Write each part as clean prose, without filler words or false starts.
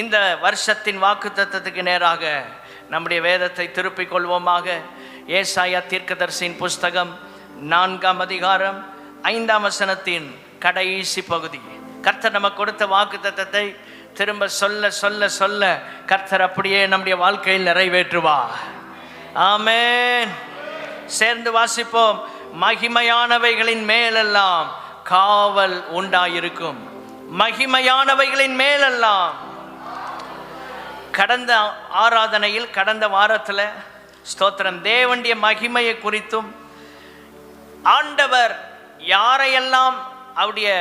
இந்த வருஷத்தின் வாக்குத்தத்தத்துக்கு நேராக நம்முடைய வேதத்தை திருப்பிக் கொள்வோமாக. ஏசாயா தீர்க்கதரிசியின் புஸ்தகம் 4ஆம் அதிகாரம் 5ஆம் வசனத்தின் கடைசி பகுதி. கர்த்தர் நமக்கு கொடுத்த வாக்குத்தத்தத்தை திரும்ப சொல்ல சொல்ல சொல்ல கர்த்தர் அப்படியே நம்முடைய வாழ்க்கையில் நிறைவேற்றுவார். ஆமென். சேர்ந்து வாசிப்போம். மகிமையானவைகளின் மேலெல்லாம் காவல் உண்டாயிருக்கும். மகிமையானவைகளின் மேலெல்லாம். கடந்த ஆராதனையில் கடந்த வாரத்தில் ஸ்தோத்திரம் தேவனுடைய மகிமையை குறித்தும் ஆண்டவர் யாரையெல்லாம் அவருடைய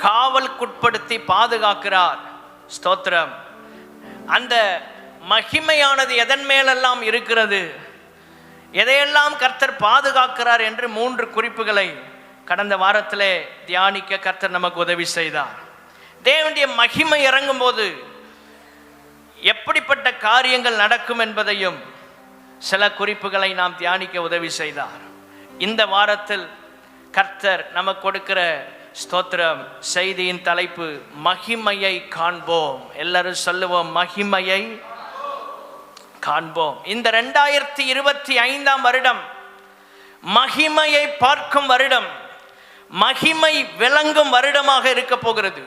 காவலுக்குட்படுத்தி பாதுகாக்கிறார், ஸ்தோத்திரம், அந்த மகிமையானது எதன் மேலெல்லாம் இருக்கிறது, எதையெல்லாம் கர்த்தர் பாதுகாக்கிறார் என்று 3 குறிப்புகளை கடந்த வாரத்திலே தியானிக்க கர்த்தர் நமக்கு உதவி செய்தார். தேவனுடைய மகிமை இறங்கும் போது எப்படிப்பட்ட காரியங்கள் நடக்கும் என்பதையும் சில குறிப்புகளை நாம் தியானிக்க உதவி செய்தார். இந்த வாரத்தில் கர்த்தர் நமக்கு கொடுக்கிற ஸ்தோத்திரம் செய்தியின் தலைப்பு மகிமையை காண்போம். எல்லாரும் சொல்லுவோம், மகிமையை காண்போம். இந்த 2025ஆம் வருடம் மகிமையை பார்க்கும் வருடம், மகிமை விளங்கும் வருடமாக இருக்க போகிறது.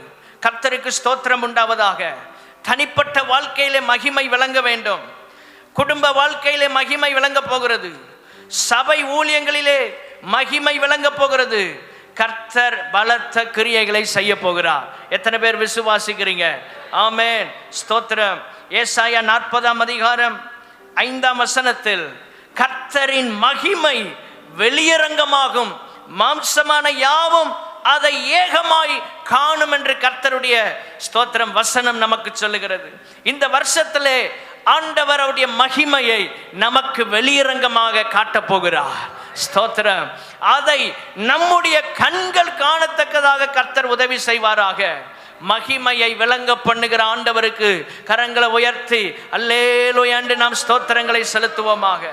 கர்த்தருக்கு ஸ்தோத்திரம் உண்டாவதாக. தனிப்பட்ட வாழ்க்கையிலே மகிமை விளங்க வேண்டும். குடும்ப வாழ்க்கையிலே மகிமை விளங்க போகிறது. சபை ஊழியங்களிலே மகிமை விளங்க போகிறது. கர்த்தர் பலத்த கிரியைகளை செய்ய போகிறார். எத்தனை பேர் விசுவாசிக்கிறீங்க? ஆமென், ஸ்தோத்திரம். ஏசாயா 40ஆம் அதிகாரம் 5ஆம் வசனத்தில் கர்த்தரின் மகிமை வெளியரங்கமாகும், மாம்சமான யாவும் அதை ஏகமாய் காணும் என்று கர்த்தருடைய ஸ்தோத்திரம் வசனம் நமக்கு சொல்லுகிறது. இந்த வருஷத்திலே ஆண்டவர் அவருடைய மகிமையை நமக்கு வெளியரங்கமாக காட்டப் போகிறார். ஸ்தோத்திரம். அதை நம்முடைய கண்கள் காணத்தக்கதாக கர்த்தர் உதவி செய்வாராக. மகிமையை விளங்க பண்ணுகிற ஆண்டவருக்கு கரங்களை உயர்த்தி அல்லேலூயா என்று நாம் ஸ்தோத்திரங்களை செலுத்துவோமாக.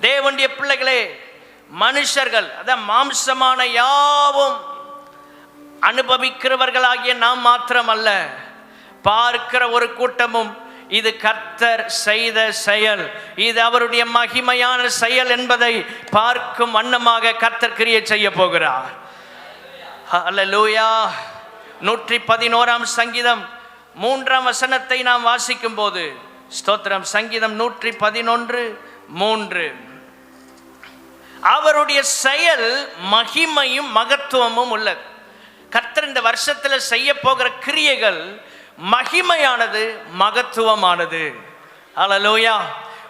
தேவனுடைய பிள்ளைகளே, மனுஷர்கள் அதான் மாம்சமான யாவும் அனுபவிக்கிறவர்களாகிய நாம் மாத்திரமல்ல, பார்க்கிற ஒரு கூட்டமும் இது கர்த்தர் செய்த செயல், இது அவருடைய மகிமையான செயல் என்பதை பார்க்கும் வண்ணமாக கர்த்தர் கிரியை செய்ய போகிறார். அல்லேலூயா. 111ஆம் சங்கீதம் 3ஆம் வசனத்தை நாம் வாசிக்கும் போது, ஸ்தோத்திரம், சங்கீதம் 111:3, அவருடைய செயல் மகிமையும் மகத்துவமும் உள்ளது. கர்த்தர் இந்த வருஷத்தில் செய்ய போகிற கிரியைகள் மகிமையானது, மகத்துவமானது. அல்லேலூயா.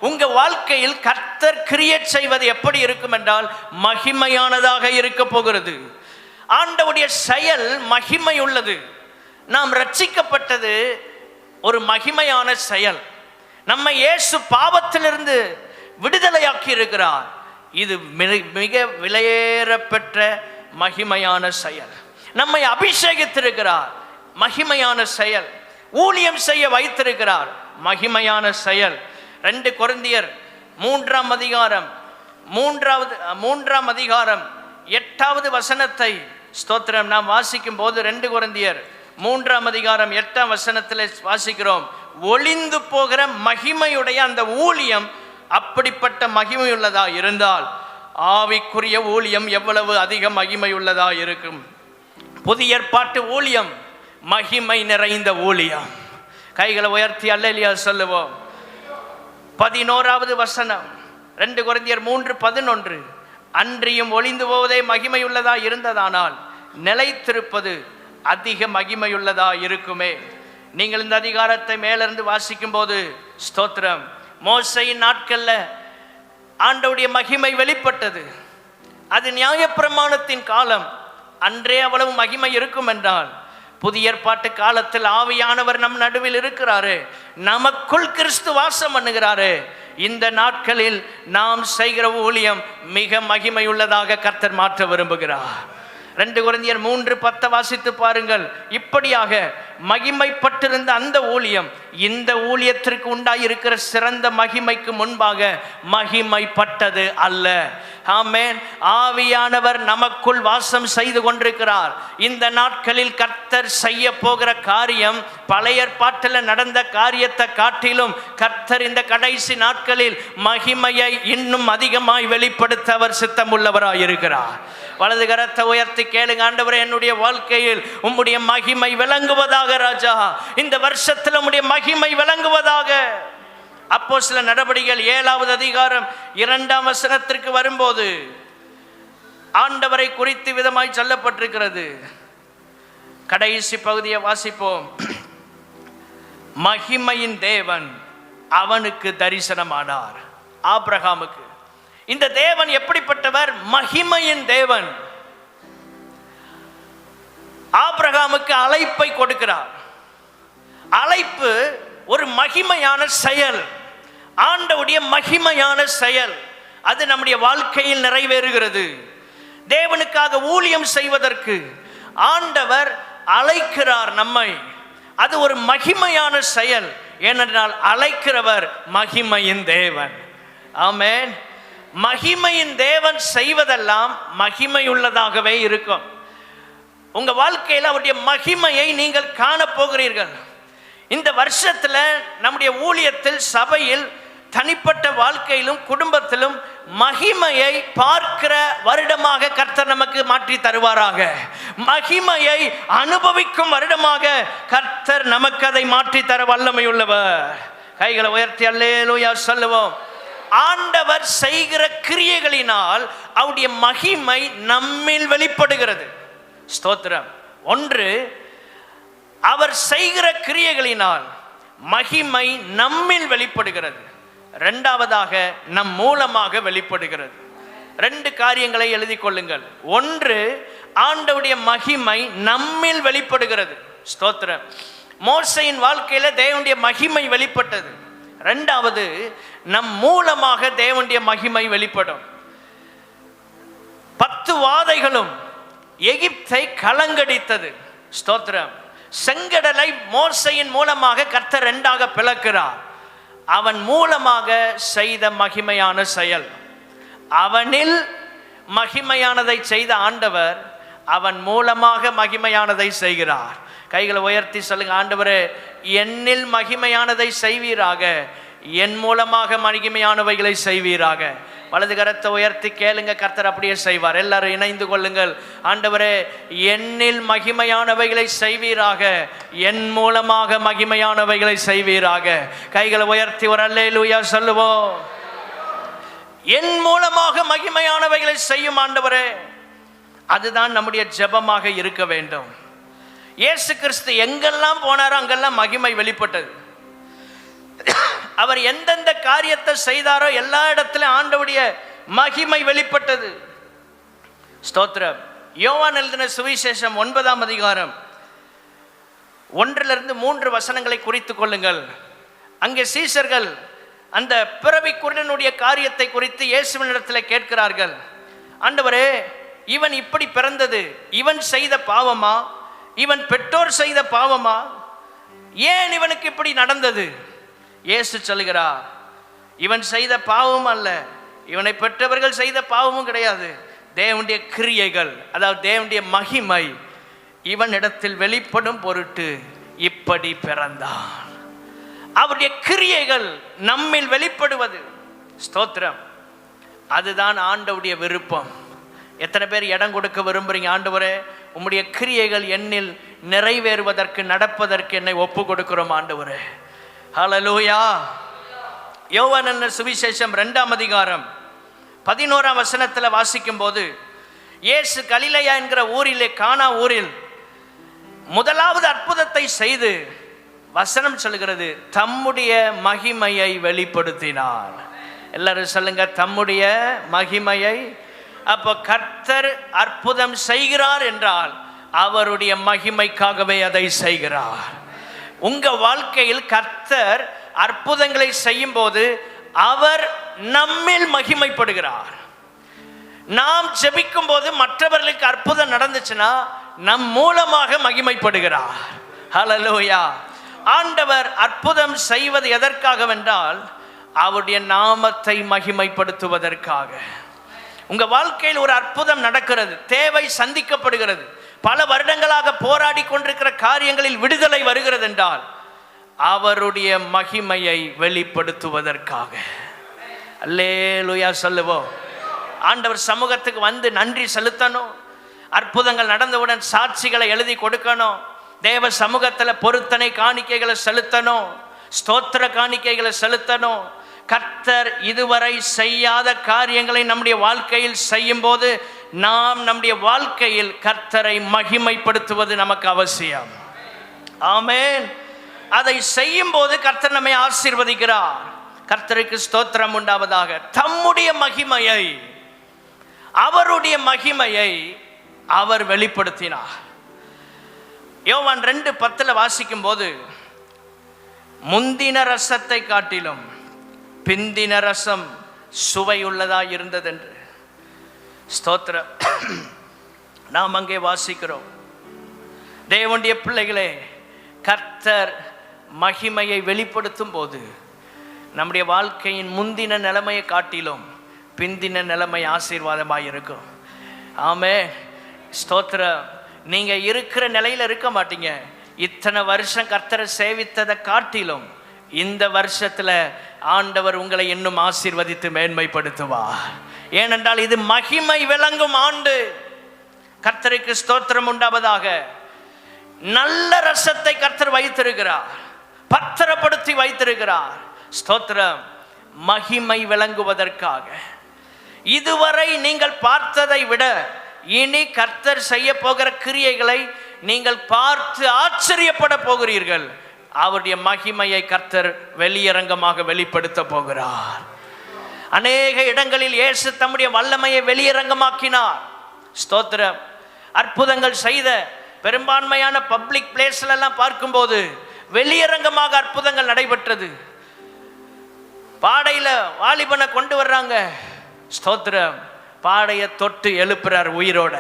உங்க வாழ்க்கையில் கர்த்தர் கிரியை செய்வது எப்படி இருக்கும் என்றால் மகிமையானதாக இருக்க போகிறது. ஆண்டவருடைய செயல் மகிமை உள்ளது. நாம் ரட்சிக்கப்பட்டது ஒரு மகிமையான செயல். நம்ம இயேசு பாவத்திலிருந்து விடுதலையாக்கி இருக்கிறார். இது மிக விலையேறப்பெற்ற மகிமையான செயல். நம்மை அபிஷேகித்திருக்கிறார், மகிமையான செயல். ஊழியம் செய்ய வைத்திருக்கிறார், மகிமையான செயல். 2 கொரிந்தியர் 3ஆம் அதிகாரம் 8வது வசனத்தை ஸ்தோத்திரம் நாம் வாசிக்கும் போது, 2 கொரிந்தியர் 3ஆம் அதிகாரம் 8ஆம் வசனத்தில் வாசிக்கிறோம், ஒளிந்து போகிற மகிமையுடைய அந்த ஊழியம் அப்படிப்பட்ட மகிமையுள்ளதா இருந்தால் ஆவிக்குரிய ஊழியம் எவ்வளவு அதிக மகிமையுள்ளதா இருக்கும். புதிய ஏற்பாட்டு ஊழியம் மகிமை நிறைந்த ஊழியம். கைகளை உயர்த்தி அல்லேலூயா சொல்லுவோம். 11வது வசனம் 2 கொரிந்தியர் 3:11, அன்றியும் ஒளிந்து போவதே மகிமையுள்ளதா இருந்ததானால் நிலைத்திருப்பது அதிக மகிமையுள்ளதா இருக்குமே. நீங்கள் இந்த அதிகாரத்தை மேலிருந்து வாசிக்கும் போது, ஸ்தோத்திரம், மோசையின் நாட்கள்ல ஆண்டவருடைய மகிமை வெளிப்பட்டது. அது நியாயப்பிரமாணத்தின் காலம். அன்றே அவ்வளவு மகிமை இருக்கும் என்றால் புதிய ஏற்பாட்டு காலத்தில் ஆவியானவர் நம் நடுவில் இருக்கிறாரு, நமக்குள் கிறிஸ்து வாசம் பண்ணுகிறாரு. இந்த நாட்களில் நாம் செய்கிற ஊழியம் மிக மகிமையுள்ளதாக கர்த்தர் மாற்ற விரும்புகிறார். 2 கொரிந்தியர் 3:10 வாசித்து பாருங்கள். இப்படியாக மகிமைப்பட்டிருந்த அந்த ஊழியம் இந்த ஊழியத்திற்கு உண்டாயிருக்கிற சிறந்த மகிமைக்கு முன்பாக மகிமைப்பட்டது அல்ல. ஆமென். ஆவியானவர் நமக்குள் வாசம் செய்து கொண்டிருக்கிறார். இந்த நாட்களில் கர்த்தர் செய்ய போகிற காரியம் பழைய ஏற்பாட்டில் நடந்த காரியத்தை காட்டிலும் கர்த்தர் இந்த கடைசி நாட்களில் மகிமையை இன்னும் அதிகமாய் வெளிப்படுத்த அவர் சித்தமுள்ளவராய் இருக்கிறார். வலது கரத்தை உயர்த்தி கேளுங்க. ஆண்டவரே, என்னுடைய வாழ்க்கையில் உம்முடைய மகிமை விளங்குவதாக ராஜா. இந்த வருஷத்தில் உம்முடைய மகிமை விளங்குவதாக. அப்போஸ்தலர் நடபடிகள் 7வது அதிகாரம் 2ஆம் வசனத்திற்கு வரும்போது ஆண்டவரை குறித்து விதமாய் சொல்லப்பட்டிருக்கிறது. கடைசி பகுதியை வாசிப்போம். மகிமையின் தேவன் அவனுக்கு தரிசனமானார். ஆபிரகாமுக்கு இந்த தேவன் எப்படிப்பட்டவர்? மகிமையின் தேவன். ஆபிரகாமுக்கு அழைப்பை கொடுக்கிறார். அழைப்பு ஒரு மகிமையான செயல், ஆண்டவருடைய மகிமையான செயல். அது நம்முடைய வாழ்க்கையில் நிறைவேறுகிறது. தேவனுக்காக ஊழியம் செய்வதற்கு ஆண்டவர் அழைக்கிறார் நம்மை. அது ஒரு மகிமையான செயல். ஏனென்றால் அழைக்கிறவர் மகிமையின் தேவன். ஆமென். மகிமையின் தேவன் செய்வதெல்லாம் மகிமையுள்ளதாகவே இருக்கும். உங்க வாழ்க்கையில் அவருடைய மகிமையை நீங்கள் காண போகிறீர்கள். இந்த வருஷத்துல நம்முடைய ஊழியத்தில், சபையில், தனிப்பட்ட வாழ்க்கையிலும் குடும்பத்திலும் மகிமையை பார்க்கிற வருடமாக கர்த்தர் நமக்கு மாற்றி தருவாராக. மகிமையை அனுபவிக்கும் வருடமாக கர்த்தர் நமக்கு அதை மாற்றி தர வல்லமையுள்ளவர். கைகளை உயர்த்தி அல்லேலூயா சொல்லுவோம். ஆண்டவர் செய்கிற கிரியைகளினால் அவருடைய மகிமை நம்மில் வெளிப்படுகிறது. ஸ்தோத்திரம். ஒன்று, அவர் செய்கிற கிரியைகளினால் மகிமை நம்மில் வெளிப்படுகிறது. இரண்டாவதாக நம் மூலமாக வெளிப்படுகிறது. 2 காரியங்களை எழுதி கொள்ளுங்கள். ஒன்று, ஆண்டவருடைய மகிமை நம்மில் வெளிப்படுகிறது. ஸ்தோத்திரம். மோசேயின் வாழ்க்கையில தேவனுடைய மகிமை வெளிப்பட்டது. இரண்டாவது, நம் மூலமாக தேவனுடைய மகிமை வெளிப்படும். 10 வாதைகளும் எகிப்தை கலங்கடித்தது. ஸ்தோத்திரம். செங்கடலை மோசேயின் மூலமாக கர்த்தர் 2ஆக பிளக்கிறார். அவன் மூலமாக செய்த மகிமையான செயல். அவனில் மகிமையானதை செய்த ஆண்டவர் அவன் மூலமாக மகிமையானதை செய்கிறார். கைகளை உயர்த்தி சொல்லுங்க. ஆண்டவரே, என்னில் மகிமையானதை செய்வீராக, என் மூலமாக மகிமையானவைகளை செய்வீராக. வலது கரத்தை உயர்த்தி கேளுங்க. கர்த்தர் அப்படியே செய்வார். எல்லாரும் இணைந்து கொள்ளுங்கள். ஆண்டவரே, என்னில் மகிமையானவைகளை செய்வீராக, என் மூலமாக மகிமையானவைகளை செய்வீராக. கைகளை உயர்த்தி ஒரு அல்லேலூயா சொல்லுவோம். என் மூலமாக மகிமையானவைகளை செய்யும் ஆண்டவரே. அதுதான் நம்முடைய ஜெபமாக இருக்க வேண்டும். இயேசு கிறிஸ்து எங்கெல்லாம் போனாரோ அங்கெல்லாம் மகிமை வெளிப்பட்டது. அவர் எந்தெந்த காரியத்தை செய்தாரோ எல்லா இடத்திலும் ஆண்டவருடைய மகிமை வெளிப்பட்டது. ஸ்தோத்திரம். யோவான் எழுதின சுவிசேஷம் 9ஆம் அதிகாரம் 1-3 வசனங்களை குறித்து கொள்ளுங்கள். அங்கே சீஷர்கள் அந்த பிறவி குருடனுடைய காரியத்தை குறித்து இயேசுவினிடத்தில் கேட்கிறார்கள். ஆண்டவரே, இவன் இப்படி பிறந்தது இவன் செய்த பாவமா, இவன் பெற்றோர் செய்த பாவமா, ஏன் இவனுக்கு இப்படி நடந்தது? இயேசு சொல்கிறார், இவன் செய்த பாவம் அல்ல, இவனை பெற்றவர்கள் செய்த பாவமும் கிடையாது. தேவனுடைய கிரியைகள், அதாவது தேவனுடைய மகிமை இவனிடத்தில் வெளிப்படும் பொருட்டு இப்படி பிறந்தான். அவருடைய கிரியைகள் நம்மில் வெளிப்படுவது. ஸ்தோத்திரம். அதுதான் ஆண்டவருடைய விருப்பம். எத்தனை பேர் இடம் கொடுக்க விரும்புறீங்க? ஆண்டவரே, உம்முடைய கிரியைகள் என்னில் நிறைவேறுவதற்கு, நடப்பதற்கு என்னை ஒப்பு கொடுக்கிறோம் ஆண்டவரே. ஹல்லேலூயா. யோவான் சுவிசேஷம் 2ஆம் அதிகாரம் 11ஆம் வசனத்தில் வாசிக்கும் போது, இயேசு கலிலேயா என்கிற ஊரிலே, கானா ஊரில் முதலாவது அற்புதத்தை செய்து, வசனம் சொல்கிறது, தம்முடைய மகிமையை வெளிப்படுத்தினார். எல்லாரும் சொல்லுங்க, தம்முடைய மகிமையை. அப்போ கர்த்தர் அற்புதம் செய்கிறார் என்றால் அவருடைய மகிமைக்காகவே அதை செய்கிறார். உங்க வாழ்க்கையில் கர்த்தர் அற்புதங்களை செய்யும் போது அவர் நம்மில் மகிமைப்படுகிறார். நாம் ஜெபிக்கும் போது மற்றவர்களுக்கு அற்புதம் நடந்துச்சுன்னா நம் மூலமாக மகிமைப்படுகிறார். ஹல்லேலூயா. ஆண்டவர் அற்புதம் செய்வது எதற்காகவென்றால் அவருடைய நாமத்தை மகிமைப்படுத்துவதற்காக. உங்க வாழ்க்கையில் ஒரு அற்புதம் நடக்கிறது, தேவை சந்திக்கப்படுகிறது, பல வருடங்களாக போராடி கொண்டிருக்கிற காரியங்களில் விடுதலை வருகிறது என்றால் அவருடைய மகிமையை வெளிப்படுத்துவதற்காக. அல்லேலூயா சொல்லுவோம். ஆண்டவர் சமூகத்துக்கு வந்து நன்றி செலுத்தணும். அற்புதங்கள் நடந்தவுடன் சாட்சிகளை எழுதி கொடுக்கணும். தேவ சமூகத்தில் பொருத்தனை காணிக்கைகளை செலுத்தணும், ஸ்தோத்திர காணிக்கைகளை செலுத்தணும். கர்த்தர் இதுவரை செய்யாத காரியங்களை நம்முடைய வாழ்க்கையில் செய்யும் போது நாம் நம்முடைய வாழ்க்கையில் கர்த்தரை மகிமைப்படுத்துவது நமக்கு அவசியம். ஆமென். அதை செய்யும் போது கர்த்தர் நம்மை ஆசீர்வதிக்கிறார். கர்த்தருக்கு ஸ்தோத்திரம் உண்டாவதாக. தம்முடைய மகிமையை, அவருடைய மகிமையை அவர் வெளிப்படுத்தினார். யோவான் 2:10 வாசிக்கும் போது முந்தின ரசத்தை காட்டிலும் பிந்தின ரசம் சுவையுள்ளதா இருந்தது என்று. ஸ்தோத்திரம். நாம் அங்கே வாசிக்கிறோம். தேவனுடைய பிள்ளைகளே, கர்த்தர் மகிமையை வெளிப்படுத்தும் போது நம்முடைய வாழ்க்கையின் முந்தின நிலைமையை காட்டிலும் பிந்தின நிலைமை ஆசீர்வாதமாக இருக்கும். ஆமே. ஸ்தோத்திரம். நீங்க இருக்கிற நிலையில இருக்க மாட்டீங்க. இத்தனை வருஷம் கர்த்தரை சேவித்ததை காட்டிலும் இந்த வருஷத்துல ஆண்டவர் உங்களை இன்னும் ஆசீர்வதித்து மேன்மைப்படுத்துவார். ஏனென்றால் இது மகிமை விளங்கும் ஆண்டு. கர்த்தருக்கு ஸ்தோத்திரம் உண்டாவதாக. நல்ல ரசத்தை கர்த்தர் வைத்திருக்கிறார், பத்திரப்படுத்தி வைத்திருக்கிறார். ஸ்தோத்திரம். மகிமை விளங்குவதற்காக. இதுவரை நீங்கள் பார்த்ததை விட இனி கர்த்தர் செய்ய போகிற கிரியைகளை நீங்கள் பார்த்து ஆச்சரியப்பட போகிறீர்கள். அவருடைய மகிமையை கர்த்தர் வெளியரங்கமாக வெளிப்படுத்த போகிறார். அநேக இடங்களில் இயேசு தம்முடைய வல்லமையை வெளியரங்கமாக்கினார். ஸ்தோத்திரம். அற்புதங்கள் செய்த பெரும்பான்மையான பப்ளிக் பிளேஸ்ல எல்லாம் பார்க்கும்போது வெளியரங்கமாக அற்புதங்கள் நடைபெற்றது. பாடையில வாலிபனை கொண்டு வர்றாங்க. ஸ்தோத்திரம். பாடையை தொட்டு எழுப்புறார் உயிரோட.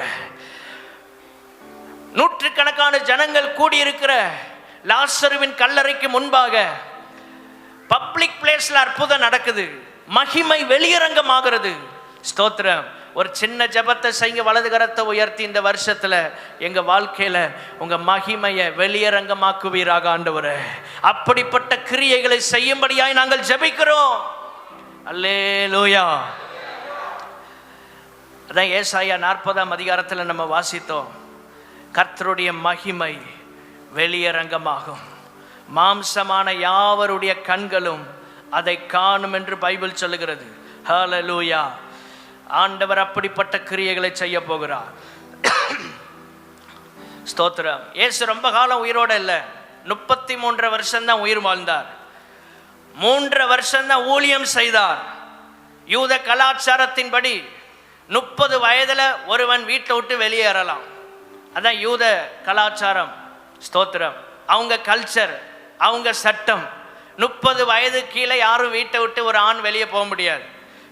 நூற்றுக்கணக்கான ஜனங்கள் கூடியிருக்கிற லாசருவின் கல்லறைக்கு முன்பாக பப்ளிக் பிளேஸ்ல அற்புதம் நடக்குது. மகிமை வெளியரங்கமாகிறது. ஸ்தோத்திரம். ஒரு சின்ன ஜெபத்தை செய்ய வலது கரத்தை உயர்த்தி இந்த வருஷத்துல எங்க வாழ்க்கையில உங்க மகிமையை வெளியரங்கமாக்குவீராக ஆண்டவரே. அப்படிப்பட்ட கிரியைகளை செய்யும்படியாய் நாங்கள் ஜெபிக்கிறோம். அல்லேலூயா. அதான் ஏசாயா 40ஆம் அதிகாரத்தில் நம்ம வாசித்தோம். கர்த்தருடைய மகிமை வெளியரங்கமாகும், மாம்சமான யாவருடைய கண்களும் அதை காணும் என்று பைபிள் சொல்லுகிறது. ஹல்லேலூயா. ஆண்டவர் அப்படிப்பட்ட கிரியைகளை செய்ய போகிறார். ஸ்தோத்திரம். இயேசு ரொம்ப காலம் உயிரோட இல்லை, 33 வருஷம்தான் உயிர் வாழ்ந்தார். 3 வருஷம்தான் ஊழியம் செய்தார். யூத கலாச்சாரத்தின்படி 30 வயதுல ஒருவன் வீட்டை விட்டு வெளியேறலாம். அதான் யூத கலாச்சாரம். ஸ்தோத்திரம். அவங்க கல்ச்சர், அவங்க சட்டம். 30 வயது கீழே யாரும் வீட்டை விட்டு ஒரு ஆண் வெளியே போக முடியாது.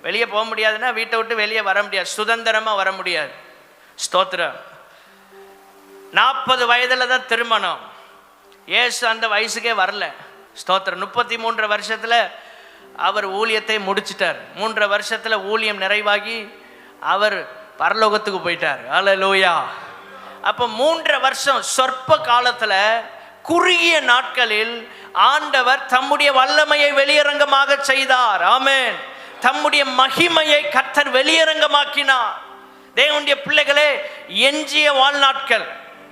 வெளியே போக முடியாதுன்னா வீட்டை விட்டு வெளியே வர முடியாது, சுதந்திரமா வர முடியாது. ஸ்தோத்திரம். 40 வயதுல தான் திருமணம். இயேசு அந்த வயசுக்கே வரல. ஸ்தோத்திரம். 33 வருஷத்துல அவர் ஊழியத்தை முடிச்சிட்டார். 3 வருஷத்துல ஊழியம் நிறைவாகி அவர் பரலோகத்துக்கு போயிட்டார். அல்லேலூயா. அப்போ 3 வருஷம் சொற்ப காலத்துல, குறுகிய நாட்களில் ஆண்டவர் தம்முடைய வல்லமையை வெளியரங்கமாக செய்தார். ஆமென். தம்முடைய மகிமையை கர்த்தர் வெளியரங்கமாக்கினார். தேவனுடைய பிள்ளைகளே, எஞ்சிய வாழ்நாட்கள்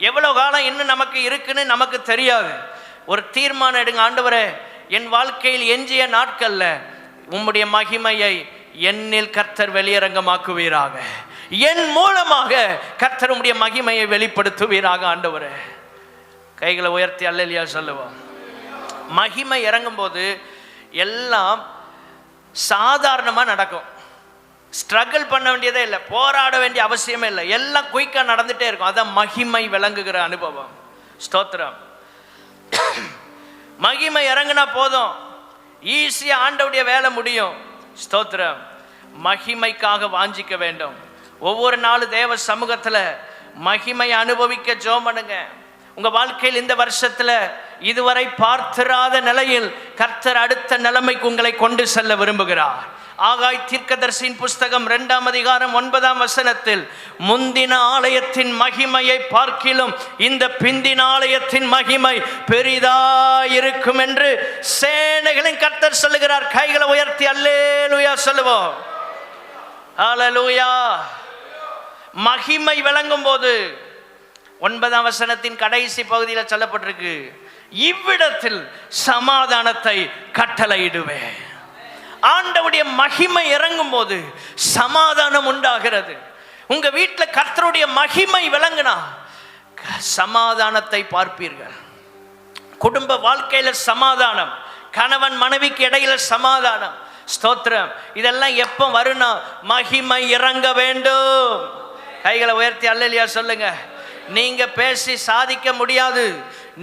எவ்வளவு காலம் இன்னும் நமக்கு இருக்குன்னு நமக்கு தெரியாது. ஒரு தீர்மானம் எடுங்க. ஆண்டவரே, என் வாழ்க்கையில் எஞ்சிய நாட்கள்ல உம்முடைய மகிமையை என்னில் கர்த்தர் வெளியரங்கமாக்குவீராக. என் மூலமாக கர்த்தர் உம்முடைய மகிமையை வெளிப்படுத்துவீராக. ஆண்டவரே, கைகளை உயர்த்தி அல்லேலூயா சொல்லுவோம். மகிமை இறங்கும் போது எல்லாம் சாதாரணமா நடக்கும். ஸ்ட்ரகிள் பண்ண வேண்டியதே இல்லை, போராட வேண்டிய அவசியமே இல்லை. எல்லாம் குயிக்கா நடந்துட்டே இருக்கும். அதான் மகிமை விளங்குகிற அனுபவம். ஸ்தோத்திரம். மகிமை இறங்கினா போதும், ஈஸியா ஆண்டவருடைய வேலை முடியும். ஸ்தோத்திரம். மகிமைக்காக வாஞ்சிக்க வேண்டும். ஒவ்வொரு நாளும் தேவ சமூகத்தில் மகிமை அனுபவிக்க ஜெபம் பண்ணுங்க. உங்க வாழ்க்கையில் இந்த வருஷத்துல இதுவரை பார்த்திராத நிலையில் கர்த்தர் அடுத்த நிலைமைக்கு உங்களை கொண்டு செல்ல விரும்புகிறார். ஆகாய் தீர்க்கதரிசியின் புஸ்தகம் 2ஆம் அதிகாரம் 9ஆம் வசனத்தில், முந்தின ஆலயத்தின் மகிமையை பார்க்கிலும் இந்த பிந்தின ஆலயத்தின் மகிமை பெரிதாயிருக்கும் என்று சேனைகளின் கர்த்தர் சொல்லுகிறார். கைகளை உயர்த்தி அல்லேலூயா சொல்லுவோம். ஹல்லேலூயா. மகிமை விளங்கும் போது 9ஆம் வசனத்தின் கடைசி பகுதியில் சொல்லப்பட்டிருக்கு, இவ்விடத்தில் சமாதானத்தை கட்டளையிடுவேன். ஆண்டவருடைய மகிமை இறங்கும் போது சமாதானம் உண்டாகிறது. உங்க வீட்டில் கர்த்தருடைய மகிமை விளங்குனா சமாதானத்தை பார்ப்பீர்கள். குடும்ப வாழ்க்கையில சமாதானம், கணவன் மனைவிக்கு இடையில சமாதானம். ஸ்தோத்திரம். இதெல்லாம் எப்போ வரும்னா மகிமை இறங்க வேண்டும். கைகளை உயர்த்தி அல்லேலூயா சொல்லுங்க. நீங்க பேசி சாதிக்க முடியாது,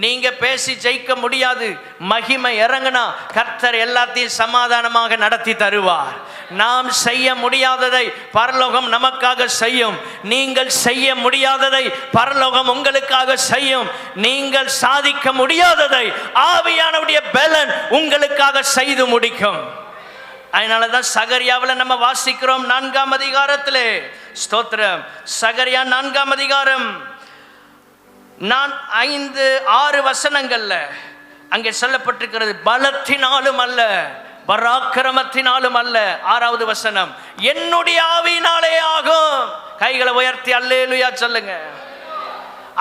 நீங்க பேசி ஜெயிக்க முடியாது. மகிமை இறங்கினா கர்த்தர் எல்லாத்தையும் சமாதானமாக நடத்தி தருவார். நாம் செய்ய முடியாததை பரலோகம் நமக்காக செய்யும். நீங்கள் செய்ய முடியாததை பரலோகம் உங்களுக்காக செய்யும். நீங்கள் சாதிக்க முடியாததை ஆவியானவருடைய பலன் உங்களுக்காக செய்து முடிக்கும். அதனாலதான் சகரியாவில் நம்ம வாசிக்கிறோம் 4ஆம் அதிகாரத்திலே. ஸ்தோத்திரம். சகரியா 4ஆம் அதிகாரம் 5-6 வசனங்கள்ல அங்கே சொல்லப்பட்டிருக்கிறது, பலத்தினாலும் அல்ல பராக்கிரமத்தினாலும் அல்ல. 6வது வசனம், என்னுடைய ஆவியினாலே ஆகும். கைகளை உயர்த்தி அல்லேலூயா சொல்லுங்க.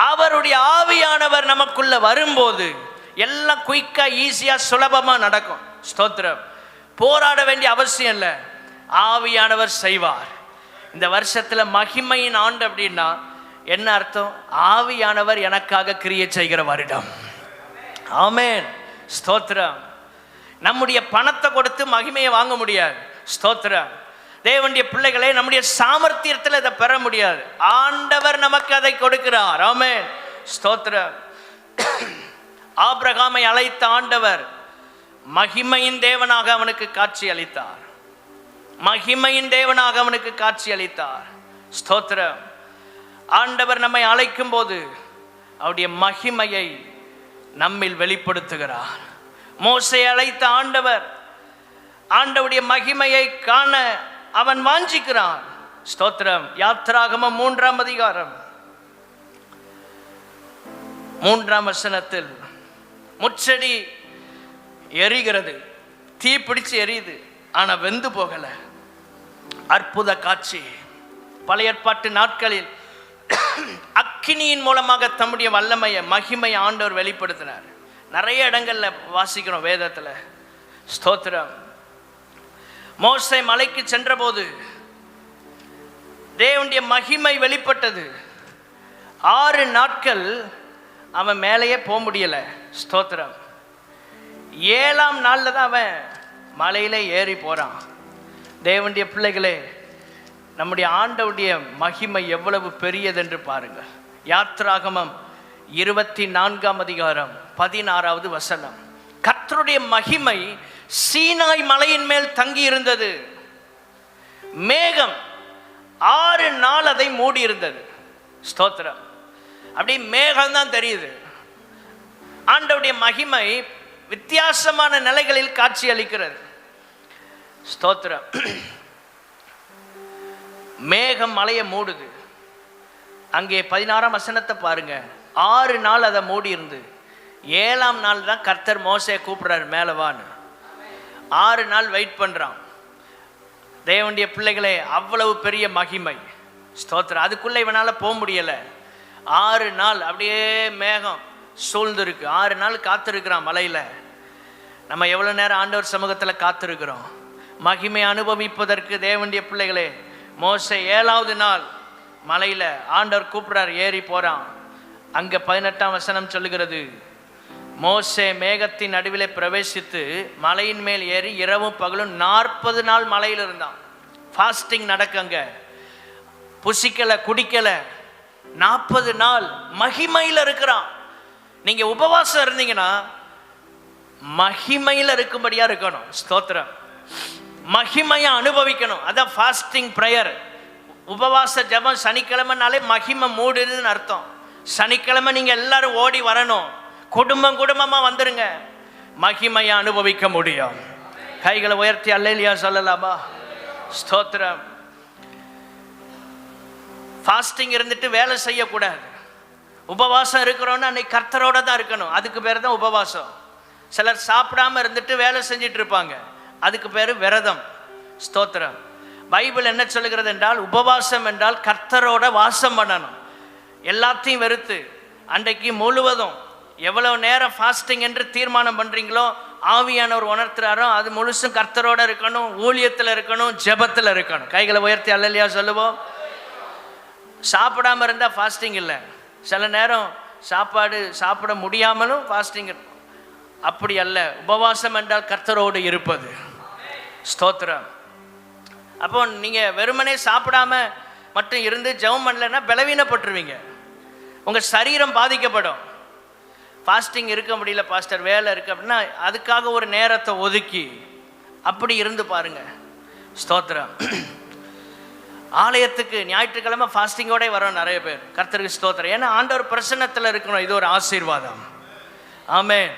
அவருடைய ஆவியானவர் நமக்குள்ள வரும்போது எல்லாம் குயிக்கா ஈஸியா சுலபமா நடக்கும். ஸ்தோத்திரம். போராட வேண்டிய அவசியம் இல்லை, ஆவியானவர் செய்வார். இந்த வருஷத்துல மகிமையின் ஆண்டு அப்படின்னா என்ன அர்த்தம்? ஆவியானவர் எனக்காக கிரியை செய்கிற வருடம். ஆமென். ஸ்தோத்திரம். நம்முடைய பணத்தை கொடுத்து மகிமையை வாங்க முடியாது. ஸ்தோத்திரம். தேவனுடைய பிள்ளைகளை நம்முடைய சாமர்த்தியத்தில் இதை பெற முடியாது. ஆண்டவர் நமக்கு அதை கொடுக்கிறார். ஆமென். ஸ்தோத்திரம். ஆபிரகாமை அழைத்த ஆண்டவர் மகிமையின் தேவனாக அவனுக்கு காட்சி அளித்தார். மகிமையின் தேவனாக அவனுக்கு காட்சி அளித்தார். ஸ்தோத்திரம். ஆண்டவர் நம்மை அழைக்கும் போது அவருடைய மகிமையை நம்மில் வெளிப்படுத்துகிறார். மோசேயை அழைத்த ஆண்டவர் ஆண்டவருடைய மகிமையை காண அவன் வாஞ்சிக்கிறான். ஸ்தோத்திரம். யாத்திராகமம் 3ஆம் அதிகாரம் 3ஆம் வசனத்தில், முச்செடி எரிகிறது, தீ பிடிச்சு எரியுது, ஆனா வெந்து போகல. அற்புத காட்சி. பழைய ஏற்பாட்டு நாட்களில் அக்கினியின் மூலமாக தம்முடைய வல்லமையை மகிமையை ஆண்டவர் வெளிப்படுத்தினார். நிறைய இடங்கள்ல வாசிக்கிறோம் வேதத்துல. ஸ்தோத்திரம். மோசே மலைக்கு சென்ற போது தேவனுடைய மகிமை வெளிப்பட்டது. 6 நாட்கள் அவன் மேலேயே போக முடியல. ஸ்தோத்திரம். 7ஆம் நாள்ல தான் அவன் மலையில ஏறி போறான். தேவனுடைய பிள்ளைகளே, நம்முடைய ஆண்டவருடைய மகிமை எவ்வளவு பெரியது என்று பாருங்க. யாத்திராகமம் 24ஆம் அதிகாரம் 16வது வசனம், கர்த்தருடைய மகிமை சீனாய் மலையின் மேல் தங்கி இருந்தது. மேகம் 6 நாள் அதை மூடி இருந்தது. ஸ்தோத்திரம். அப்படி மேகம் தான் தெரியுது. ஆண்டவருடைய மகிமை வித்தியாசமான நிலைகளில் காட்சி அளிக்கிறது. ஸ்தோத்திரம். மேகம் மலையை மூடுது. அங்கே 16ஆம் வசனத்தை பாருங்க. 6 நாள் அதை மூடி இருந்து 7ஆம் நாள் தான் கர்த்தர் மோசே கூப்பிடுறாரு மேலே வான்னு. 6 நாள் வெயிட் பண்றான். தேவனுடைய பிள்ளைகளே, அவ்வளவு பெரிய மகிமை. ஸ்தோத்திரம். அதுக்குள்ள இவனால போக முடியல. 6 நாள் அப்படியே மேகம் சூழ்ந்திருக்கு. 6 நாள் காத்திருக்கிறான் மலையில. நம்ம எவ்வளவு நேரம் ஆண்டவர் சமூகத்தில் காத்திருக்கிறோம் மகிமை அனுபவிப்பதற்கு. தேவனுடைய பிள்ளைகளே, மோசே 7வது நாள் மலையில ஆண்டவர் கூப்பிடுறார், ஏறி போறான். அங்க 18ஆம் வசனம் சொல்லுகிறது, மோசே மேகத்தின் நடுவிலே பிரவேசித்து மலையின் மேல் ஏறி இரவும் பகலும் 40 நாள் மலையில் இருந்தான். ஃபாஸ்டிங் நடக்கங்க, புசிக்கல குடிக்கல. 40 நாள் மகிமையில் இருக்கிறான். நீங்க உபவாசம் இருந்தீங்கன்னா மகிமையில் இருக்கும்படியா இருக்கணும். ஸ்தோத்திரம். மகிமையை அனுபவிக்கணும். அதான் ஃபாஸ்டிங் பிரேயர். உபவாச ஜெபம் சனிக்கிழமைனாலே மகிமை மூடுதுன்னு அர்த்தம். சனிக்கிழமை நீங்கள் எல்லாரும் ஓடி வரணும், குடும்பம் குடும்பமாக வந்துருங்க, மகிமையை அனுபவிக்க முடியும். கைகளை உயர்த்தி அல்லேலூயா சொல்லலாமா? ஸ்தோத்திரம். ஃபாஸ்டிங் இருந்துட்டு வேலை செய்யக்கூடாது. உபவாசம் இருக்கிறோன்னு அன்னைக்கு கர்த்தரோட தான் இருக்கணும், அதுக்கு பேர் தான் உபவாசம். சிலர் சாப்பிடாம இருந்துட்டு வேலை செஞ்சிட்டு இருப்பாங்க, அதுக்கு பேர் விரதம். ஸ்தோத்திரம். பைபிள் என்ன சொல்லுகிறது என்றால், உபவாசம் என்றால் கர்த்தரோட வாசம் பண்ணணும். எல்லாத்தையும் வெறுத்து அன்றைக்கு முழுவதும் எவ்வளவு நேரம் ஃபாஸ்டிங் என்று தீர்மானம் பண்ணுறீங்களோ, ஆவியானவர் உணர்த்துறாரோ அது முழுசும் கர்த்தரோட இருக்கணும், ஊழியத்தில் இருக்கணும், ஜெபத்தில் இருக்கணும். கைகளை உயர்த்தி அல்லேலூயா சொல்லுவோம். சாப்பிடாம இருந்தால் ஃபாஸ்டிங் இல்லை. சில நேரம் சாப்பாடு சாப்பிட முடியாமலும் ஃபாஸ்டிங் இருக்கும். அப்படி அல்ல, உபவாசம் என்றால் கர்த்தரோடு இருப்பது. ஸ்தோத்திரம். அப்போ நீங்கள் வெறுமனே சாப்பிடாம மட்டும் இருந்து ஜெபம் பண்ணலைன்னா பலவீனப்பட்டுருவீங்க, உங்கள் சரீரம் பாதிக்கப்படும். ஃபாஸ்டிங் இருக்க முடியல பாஸ்டர், வேலை இருக்குது அப்படின்னா அதுக்காக ஒரு நேரத்தை ஒதுக்கி அப்படி இருந்து பாருங்க. ஸ்தோத்திரம். ஆலயத்துக்கு ஞாயிற்றுக்கிழமை ஃபாஸ்டிங்கோட வரோம் நிறைய பேர். கர்த்தருக்கு ஸ்தோத்திரம். ஏன்னா ஆண்டவர் பிரசன்னத்தில் இருக்கணும், இது ஒரு ஆசீர்வாதம். ஆமென்.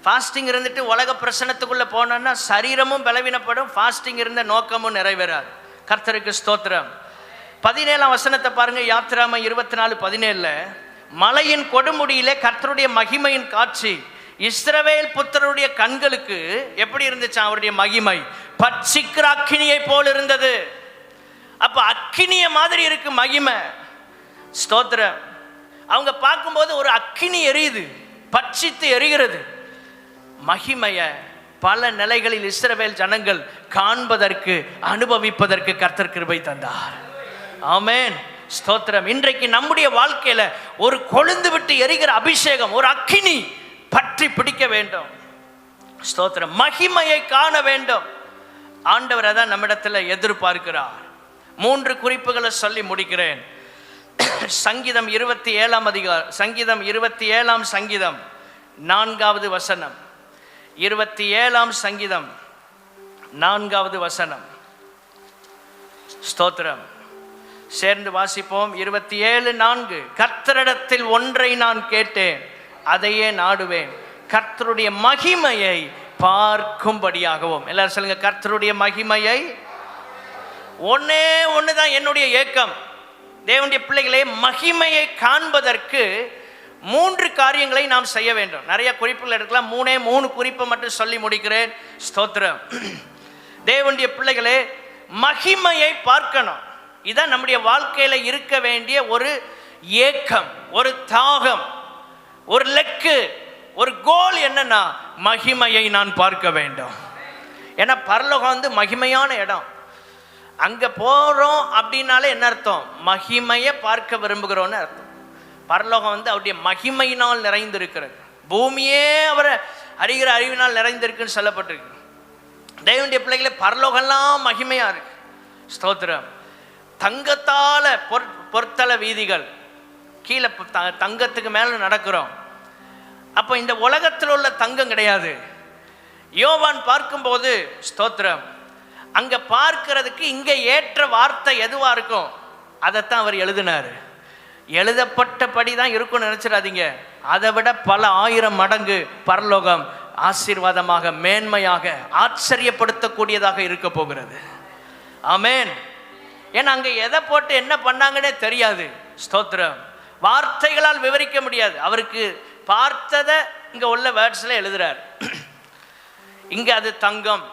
ஃபாஸ்டிங் இருந்துட்டு உலக பிரசன்னத்துக்குள்ளே போனோன்னா சரீரமும் பலவீனப்படும், ஃபாஸ்டிங் இருந்த நோக்கமும் நிறைவேறாது. கர்த்தருக்கு ஸ்தோத்திரம். 17ஆம் வசனத்தை பாருங்க. யாத்திராம 24:17. மலையின் கொடுமுடியிலே கர்த்தருடைய மகிமையின் காட்சி இஸ்ரவேல் புத்திரருடைய கண்களுக்கு எப்படி இருந்துச்சு? அவருடைய மகிமை பட்சிக்கிற அக்கினியை போல் இருந்தது. அப்ப அக்கினிய மாதிரி இருக்கு மகிமை. ஸ்தோத்திரம். அவங்க பார்க்கும்போது ஒரு அக்கினி எரியுது, பட்சித்து எரிகிறது. மகிமைய பல நிலைகளில் இஸ்ரவேல் ஜனங்கள் காண்பதற்கு, அனுபவிப்பதற்கு கர்த்தர் கிருபை தந்தார். ஆமென். ஸ்தோத்திரம். இன்றைக்கு நம்முடைய வாழ்க்கையில ஒரு கொழுந்து விட்டு எரிகிற அபிஷேகம், ஒரு அக்கினி பற்றி பிடிக்க வேண்டும். ஸ்தோத்திரம். மகிமையை காண வேண்டும். ஆண்டவர் அதான் நம்மிடத்தில் எதிர்பார்க்கிறார். 3 குறிப்புகளை சொல்லி முடிக்கிறேன். சங்கீதம் 27ஆம் அதிகாரம், சங்கீதம் 27ஆம் சங்கீதம் 4வது வசனம். 27ஆம் சங்கீதம் 4வது வசனம். ஸ்தோத்திரம். சேர்ந்து வாசிப்போம். 27:4. கர்த்தரிடத்தில் ஒன்றை நான் கேட்டேன், அதையே நாடுவேன், கர்த்தருடைய மகிமையை பார்க்கும்படியாகவும். எல்லாரும் சொல்லுங்க, கர்த்தருடைய மகிமையை. ஒன்னே ஒண்ணுதான் என்னுடைய ஏக்கம். தேவனுடைய பிள்ளைகளே, மகிமையை காண்பதற்கு 3 காரியங்களை நாம் செய்ய வேண்டும். நிறைய குறிப்புகள் எடுக்கலாம், 3 குறிப்பை மட்டும் சொல்லி முடிக்கிறேன். ஸ்தோத்திரம். தேவனுடைய பிள்ளைகளே, மகிமையை பார்க்கணும். இதான் நம்முடைய வாழ்க்கையில இருக்க வேண்டிய ஒரு ஏக்கம், ஒரு தாகம், ஒரு லெக்கு, ஒரு கோல். என்னன்னா, மகிமையை நான் பார்க்க வேண்டும். ஏன்னா பரலோகம் மகிமையான இடம். அங்க போறோம் அப்படின்னாலே என்ன அர்த்தம்? மகிமையை பார்க்க விரும்புகிறோன்னு அர்த்தம். பரலோகம் அவருடைய மகிமையினால் நிறைந்திருக்கிறது. பூமியே அவரை அறிகிற அறிவினால் நிறைந்திருக்குன்னு சொல்லப்பட்டிருக்கு. தேவனுடைய பிள்ளைகளே, பரலோகம்லாம் மகிமையா இருக்கு. ஸ்தோத்திரம். தங்கத்தால பொற்தள வீதிகள், கீழே தங்கத்துக்கு மேல நடக்கிறோம். அப்போ இந்த உலகத்தில் உள்ள தங்கம் கிடையாது. யோவான் பார்க்கும்போது, ஸ்தோத்திரம், அங்க பார்க்கிறதுக்கு இங்க ஏற்ற வார்த்தை எதுவா இருக்கும் அதைத்தான் அவர் எழுதினார். எழுதப்பட்டபடி தான் இருக்கும்னு நினைச்சிடாதீங்க. அதை விட பல 1000 மடங்கு பரலோகம் ஆசீர்வாதமாக, மேன்மையாக, ஆச்சரியப்படுத்தக்கூடியதாக இருக்க போகிறது. ஆமென். ஏன்னா அங்க எதை போட்டு என்ன பண்ணாங்கன்னே தெரியாது. ஸ்தோத்திரம். வார்த்தைகளால் விவரிக்க முடியாது. அவருக்கு பார்த்ததை இங்க உள்ள வேர்ட்ஸ்ல எழுதுறார். இங்க அது தங்கம்,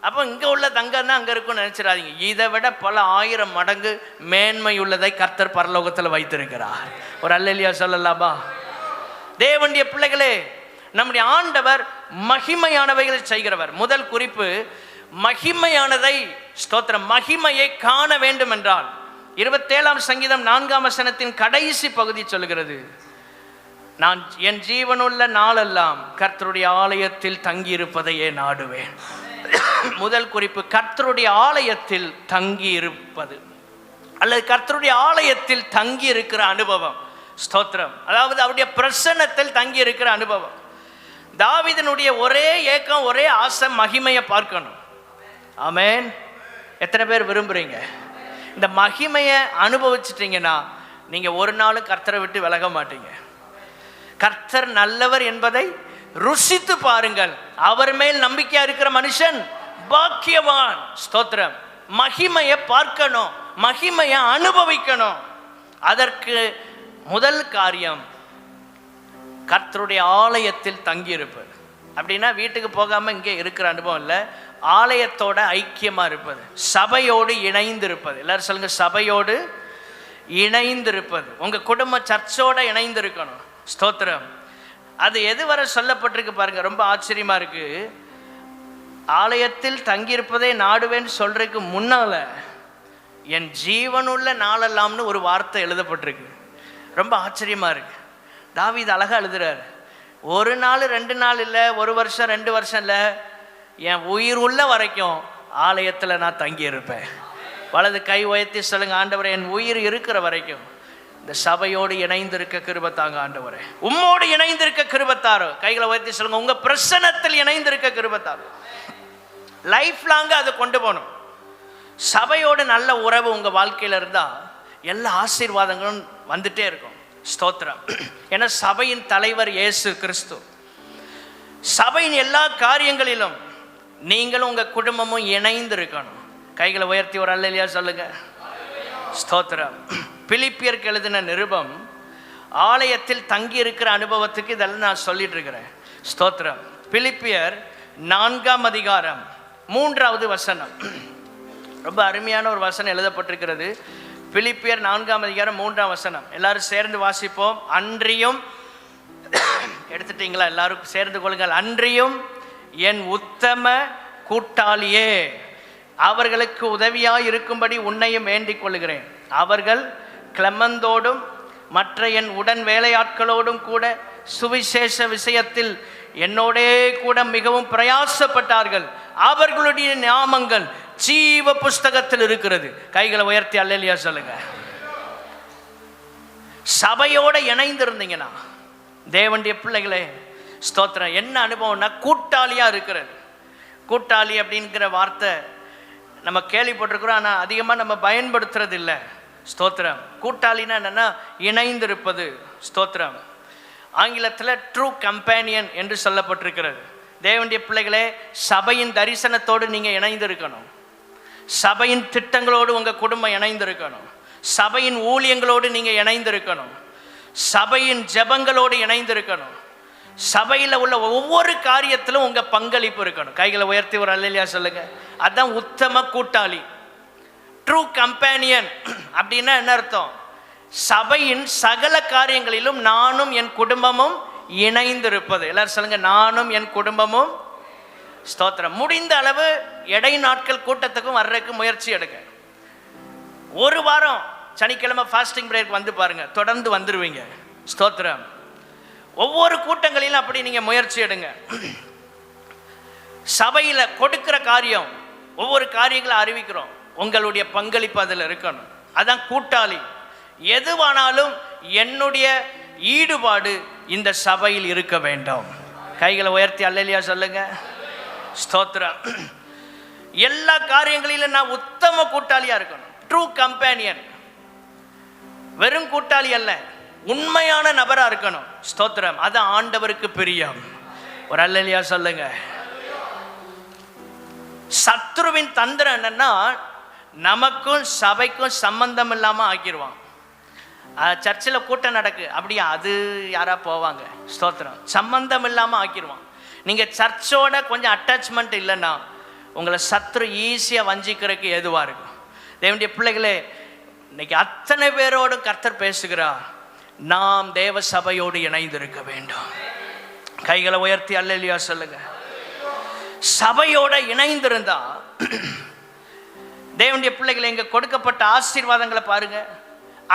அப்போ இங்க உள்ள தங்கம் தான் அங்க இருக்கும்னு நினைச்சிடாதீங்க. இதை விட பல 1000 மடங்கு மேன்மை உள்ளதை கர்த்தர் பரலோகத்தில் வைத்திருக்கிறார். ஒரு அல்லேலூயா சொல்லலாமா? தேவனுடைய பிள்ளைகளே, நம்முடைய ஆண்டவர் மகிமையானவைகளை செய்கிறவர். முதல் குறிப்பு, மகிமையானதை, ஸ்தோத்திரம், மகிமையை காண வேண்டும் என்றால் 27ஆம் சங்கீதம் 4ஆம் வசனத்தின் கடைசி பகுதி சொல்லுகிறது, நான் என் ஜீவனுள்ள நாளெல்லாம் கர்த்தருடைய ஆலயத்தில் தங்கி இருப்பதையே நாடுவேன். முதல் குறிப்பு, கர்த்தருடைய ஆலயத்தில் தங்கி இருப்பது அல்லது கர்த்தருடைய ஆலயத்தில் தங்கி இருக்கிற அனுபவம். ஸ்தோத்திரம். அதாவது அவருடைய பிரசன்னத்தில் தங்கி இருக்கிற அனுபவம். தாவீதினுடைய ஒரே ஏக்கம், ஒரே ஆசை, மகிமையை பார்க்கணும். ஆமென். எத்தனை பேர் விரும்புறீங்க? இந்த மகிமையை அனுபவிச்சிட்டிங்கன்னா நீங்கள் ஒரு நாளும் கர்த்தரை விட்டு விலக மாட்டீங்க. கர்த்தர் நல்லவர் என்பதை ருசித்து பாருங்கள். அவர் மேல் நம்பிக்கையா இருக்கிற மனுஷன் பாக்கியவான். ஸ்தோத்திரம். மகிமையை பார்க்கணும், மகிமையை அனுபவிக்கணும். அதற்கு முதல் காரியம் கர்த்தருடைய ஆலயத்தில் தங்கியிருப்பது. அப்படின்னா வீட்டுக்கு போகாமல் இங்கே இருக்கிற அனுபவம் இல்லை, ஆலயத்தோட ஐக்கியமாக இருப்பது, சபையோடு இணைந்திருப்பது. எல்லாரும் சொல்லுங்க, சபையோடு இணைந்திருப்பது. உங்கள் குடும்ப சர்ச்சோட இணைந்திருக்கணும். ஸ்தோத்திரம். அது எதுவரை சொல்லப்பட்டிருக்கு பாருங்க, ரொம்ப ஆச்சரியமாக இருக்கு. ஆலயத்தில் தங்கியிருப்பதே நாடுவேன்னு சொல்றதுக்கு முன்னால என் ஜீவனுள்ள நாளெல்லாம்னு ஒரு வார்த்தை எழுதப்பட்டிருக்கு. ரொம்ப ஆச்சரியமாக இருக்கு. தாவீது அழகாக எழுதுறாரு, ஒரு நாள் 2 நாள் இல்லை, 1 வருஷம் 2 வருஷம் இல்லை, என் உயிர் உள்ள வரைக்கும் ஆலயத்தில் நான் தங்கியிருப்பேன். வலது கை உயர்த்தி சொல்லுங்க, ஆண்டவரே என் உயிர் இருக்கிற வரைக்கும் இந்த சபையோடு இணைந்திருக்க கிருபை தாங்க ஆண்டவரே. உம்மோடு இணைந்திருக்க கிருபை தாரோ. கைகளை உயர்த்தி சொல்லுங்க, உங்க பிரசன்னத்தில் இணைந்திருக்க கிருபை தாரோ. லைஃப் லாங்க அதை கொண்டு போகணும். சபையோடு நல்ல உறவு உங்க வாழ்க்கையில இருந்தா எல்லா ஆசீர்வாதங்களும் வந்துட்டே இருக்கும். ஸ்தோத்திரம். ஏன்னா சபையின் தலைவர் இயேசு கிறிஸ்து. சபையின் எல்லா காரியங்களிலும் நீங்களும் உங்க குடும்பமும் இணைந்து இருக்கணும். கைகளை உயர்த்தி ஒரு அல்லேலூயா சொல்லுங்க. ஸ்தோத்திரம். பிலிப்பியருக்கு எழுதின நிருபம் ஆலயத்தில் தங்கி இருக்கிற அனுபவத்துக்கு இதெல்லாம் நான் சொல்லிட்டு இருக்கிறேன். ஸ்தோத்திரம். பிலிப்பியர் 4ஆம் அதிகாரம் 3வது வசனம். ரொம்ப அருமையான ஒரு வசனம் எழுதப்பட்டிருக்கிறது. பிலிப்பியர் 4ஆம் அதிகாரம் 3ஆம் வசனம். எல்லாரும் சேர்ந்து வாசிப்போம். அன்றியும், எடுத்துட்டீங்களா? எல்லாரும் சேர்ந்து கொள்ளுங்கள். அன்றியும் என் உத்தம கூட்டாளியே, அவர்களுக்கு உதவியாய் இருக்கும்படி உன்னையும் வேண்டிக் கொள்கிறேன். அவர்கள் கிளமந்தோடும் மற்ற என் உடன் வேலையாட்களோடும் கூட சுவிசேஷ விஷயத்தில் என்னோடே கூட மிகவும் பிரயாசப்பட்டார்கள். அவர்களுடைய நாமங்கள் ஜீவ புஸ்தகத்தில் இருக்கிறது. கைகளை உயர்த்தி அல்லேலூயா சொல்லுங்க. சபையோட இணைந்து இருந்தீங்கன்னா தேவனுடைய பிள்ளைகளே, ஸ்தோத்திரம். என்ன அனுபவம்னா கூட்டாளியா இருக்கிறது. கூட்டாளி அப்படிங்கிற வார்த்தை நம்ம கேள்விப்பட்டிருக்கிறோம், ஆனால் அதிகமாக நம்ம பயன்படுத்துறது இல்லை. ஸ்தோத்திரம். கூட்டாளினா என்னன்னா இணைந்திருப்பது. ஸ்தோத்திரம். ஆங்கிலத்தில் ட்ரூ கம்பேனியன் என்று சொல்லப்பட்டிருக்கிறது. தேவனுடைய பிள்ளைகளே, சபையின் தரிசனத்தோடு நீங்கள் இணைந்திருக்கணும். சபையின் திட்டங்களோடு உங்கள் குடும்பம் இணைந்திருக்கணும். சபையின் ஊழியங்களோடு நீங்கள் இணைந்திருக்கணும். சபையின் ஜெபங்களோடு இணைந்திருக்கணும். சபையில் உள்ள ஒவ்வொரு காரியத்திலும் உங்கள் பங்களிப்பு இருக்கணும். கைகளை உயர்த்தி ஒரு அல்லேலூயா சொல்லுங்க. அதுதான் உத்தம கூட்டாளி. ட்ரூ கம்பேனியன் அப்படின்னா என்ன அர்த்தம்? சபையின் சகல காரியங்களிலும் நானும் என் குடும்பமும் இணைந்திருப்பது. எல்லாரும் சொல்லுங்க, நானும் என் குடும்பமும். ஸ்தோத்திரம். முடிந்த அளவு இடை நாட்கள் கூட்டத்துக்கும் வர்றதுக்கு முயற்சி எடுங்க. ஒரு வாரம் சனிக்கிழமை ஃபாஸ்டிங் பிரேக் வந்து பாருங்க, தொடர்ந்து வந்துருவீங்க. ஸ்தோத்திரம். ஒவ்வொரு கூட்டங்களிலும் அப்படி நீங்க முயற்சி எடுங்க. சபையில கொடுக்கிற காரியம், ஒவ்வொரு காரியங்களை அறிவிக்கிறோம், உங்களுடைய பங்களிப்பு அதில் இருக்கணும். அதான் கூட்டாளி. எதுவானாலும் என்னுடைய ஈடுபாடு இந்த சபையில் இருக்க வேண்டும். கைகளை உயர்த்தி அல்லேலூயா சொல்லுங்க. ஸ்தோத்திரம். எல்லா காரியங்களிலும் நான் உத்தம கூட்டாளியா இருக்கணும். True companion. வெறும் கூட்டாளி அல்ல, உண்மையான நபரா இருக்கணும். ஸ்தோத்திரம். அது ஆண்டவருக்கு பிரியம். ஒரு அல்லேலூயா சொல்லுங்க. சத்ருவின் தந்திரம் என்னன்னா நமக்கும் சபைக்கும் சம்பந்தம் இல்லாம ஆக்கிடுவான். சர்ச்சில் கூட்டம் நடக்கு, அப்படியா அது யாரா போவாங்க. ஸ்தோத்திரம். சம்பந்தம் இல்லாமல் ஆக்கிடுவான். நீங்கள் சர்ச்சோட கொஞ்சம் அட்டாச்மெண்ட் இல்லைன்னா உங்களை சத்ரு ஈஸியாக வஞ்சிக்கிறதுக்கு எதுவாக இருக்கும். தேவனுடைய பிள்ளைகளே, இன்னைக்கு அத்தனை பேரோடும் கர்த்தர் பேசுகிறார், நாம் தேவ சபையோடு இணைந்திருக்க வேண்டும். கைகளை உயர்த்தி அல்லேலூயா சொல்லுங்க. சபையோட இணைந்திருந்தா தேவனுடைய பிள்ளைகளை இங்க கொடுக்கப்பட்ட ஆசீர்வாதங்களை பாருங்க.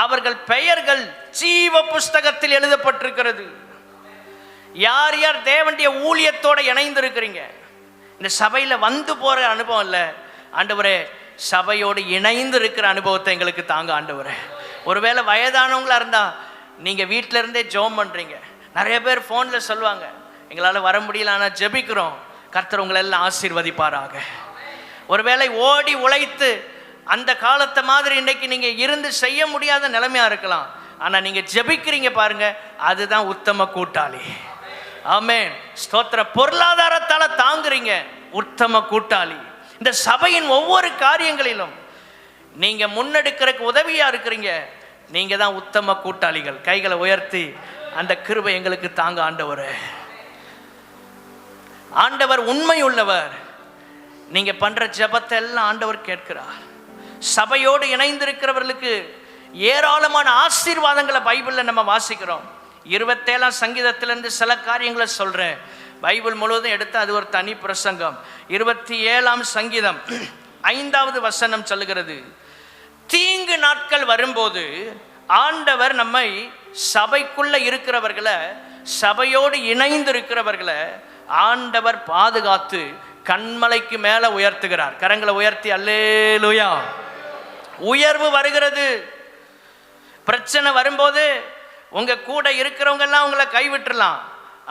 அவர்கள் பெயர்கள் ஜீவ புஸ்தகத்தில் எழுதப்பட்டிருக்கிறது. யார் யார் தேவனுடைய ஊழியத்தோட இணைந்திருக்கிறீங்க, இந்த சபையில வந்து போற அனுபவம் இல்லை, ஆண்டவரே சபையோடு இணைந்து இருக்கிற அனுபவத்தை எங்களுக்கு தாங்க ஆண்டவரே. ஒருவேளை வயதானவங்களா இருந்தா நீங்க வீட்டில இருந்தே ஜெபம் பண்றீங்க. நிறைய பேர் போன்ல சொல்லுவாங்க, எங்களால் வர முடியல, ஆனால் ஜெபிக்கிறோம், கர்த்தர் உங்களை எல்லாம் ஆசீர்வதிப்பாராக. ஒருவேளை ஓடி உழைத்து அந்த காலத்தை மாதிரி இன்னைக்கு நீங்க இருந்து செய்ய முடியாத நிலைமையா இருக்கலாம். ஆனா நீங்க ஜெபிக்கிறீங்க பாருங்க, அதுதான் உத்தம கூட்டாளி. ஆமென், ஸ்தோத்திரம். பொருளாதாரத்தால தாங்குறீங்க, உத்தம கூட்டாளி. இந்த சபையின் ஒவ்வொரு காரியங்களிலும் நீங்க முன்னெடுக்கிறதுக்கு உதவியா இருக்கிறீங்க, நீங்க தான் உத்தம கூட்டாளிகள். கைகளை உயர்த்தி அந்த கிருபை எங்களுக்கு தாங்க ஆண்டவரே. ஆண்டவர் உண்மை உள்ளவர். நீங்க பண்ற ஜெபத்தை எல்லாம் ஆண்டவர் கேட்கிறார். சபையோடு இணைந்திருக்கிறவர்களுக்கு ஏராளமான ஆசீர்வாதங்களை பைபிள்ல நம்ம வாசிக்கிறோம். 27ஆம் சங்கீதத்திலிருந்து சில காரியங்களை சொல்றேன். பைபிள் முழுவதும் எடுத்து அது ஒரு தனி பிரசங்கம். 27ஆம் சங்கீதம் 5வது வசனம் சொல்லுகிறது, தீங்கு நாட்கள் வரும்போது ஆண்டவர் நம்மை சபைக்குள்ள இருக்கிறவர்களை, சபையோடு இணைந்து இருக்கிறவர்களை ஆண்டவர் பாதுகாத்து கண்மலைக்கு மேல உயர்த்துகிறார். கரங்களை உயர்த்தி அல்லேலூயா. உயர்வு வருகிறது. பிரச்சனை வரும்போது உங்க கூட இருக்கிறவங்க எல்லாம் உங்களை கைவிட்டுறலாம்,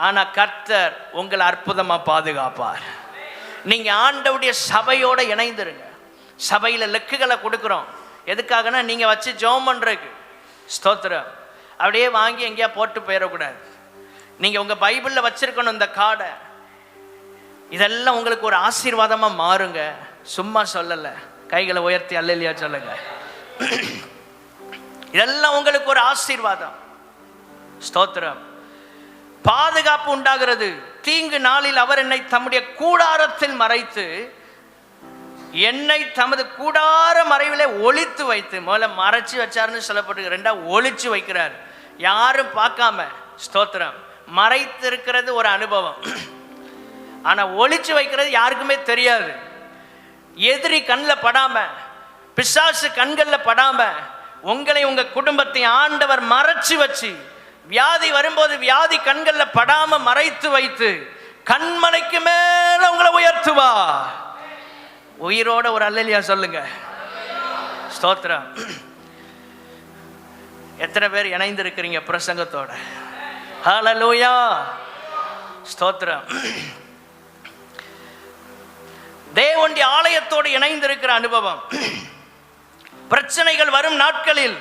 ஆனா கர்த்தர் உங்களை அற்புதமா பாதுகாப்பார். நீங்க ஆண்டவருடைய சபையோட இணைந்துருங்க. சபையில லெக்குகளை கொடுக்குறோம். எதுக்காகனா நீங்க வச்சு ஜெபம் பண்றதுக்கு. ஸ்தோத்திரம். அப்படியே வாங்கி எங்கேயா போட்டு போயிடக்கூடாது. நீங்க உங்க பைபிள்ல வச்சிருக்கணும் இந்த கார்டை. இதெல்லாம் உங்களுக்கு ஒரு ஆசீர்வாதமா மாறுங்க. சும்மா சொல்லல. கைகளை உயர்த்தி அல்லேலூயா சொல்லுங்க. இதெல்லாம் உங்களுக்கு ஒரு ஆசீர்வாதம். ஸ்தோத்திரம். பாதுகாப்பு உண்டாகிறது. தீங்கு நாளில் அவர் என்னை தம்முடைய கூடாரத்தில் மறைத்து, என்னை தமது கூடார மறைவிலே ஒளித்து வைத்து, முதல்ல மறைச்சு வச்சாருன்னு சொல்லப்பட்டு, ரெண்டா ஒளிச்சு வைக்கிறார், யாரும் பார்க்காம. ஸ்தோத்திரம். மறைத்து இருக்கிறது ஒரு அனுபவம், ஆனா ஒளிச்சு வைக்கிறது யாருக்குமே தெரியாது. எதிரி கண்ணில் படாம, பிசாசு கண்களில் படாம, உங்களை உங்க குடும்பத்தை ஆண்டவர் மறைச்சு வச்சு, வியாதி வரும்போது வியாதி கண்களில் படாம மறைத்து வைத்து கண்மலைக்கு மேல உங்களை உயர்த்துவா. உயிரோட ஒரு அல்லேலூயா சொல்லுங்க. ஸ்தோத்திரம். எத்தனை பேர் இணைந்து இருக்கிறீங்க பிரசங்கத்தோட? ஹல்லேலூயா. ஸ்தோத்திரம். தேவனுடைய ஆலயத்தோடு இணைந்திருக்கிற அனுபவம். பிரச்சனைகள் வரும் நாட்களில்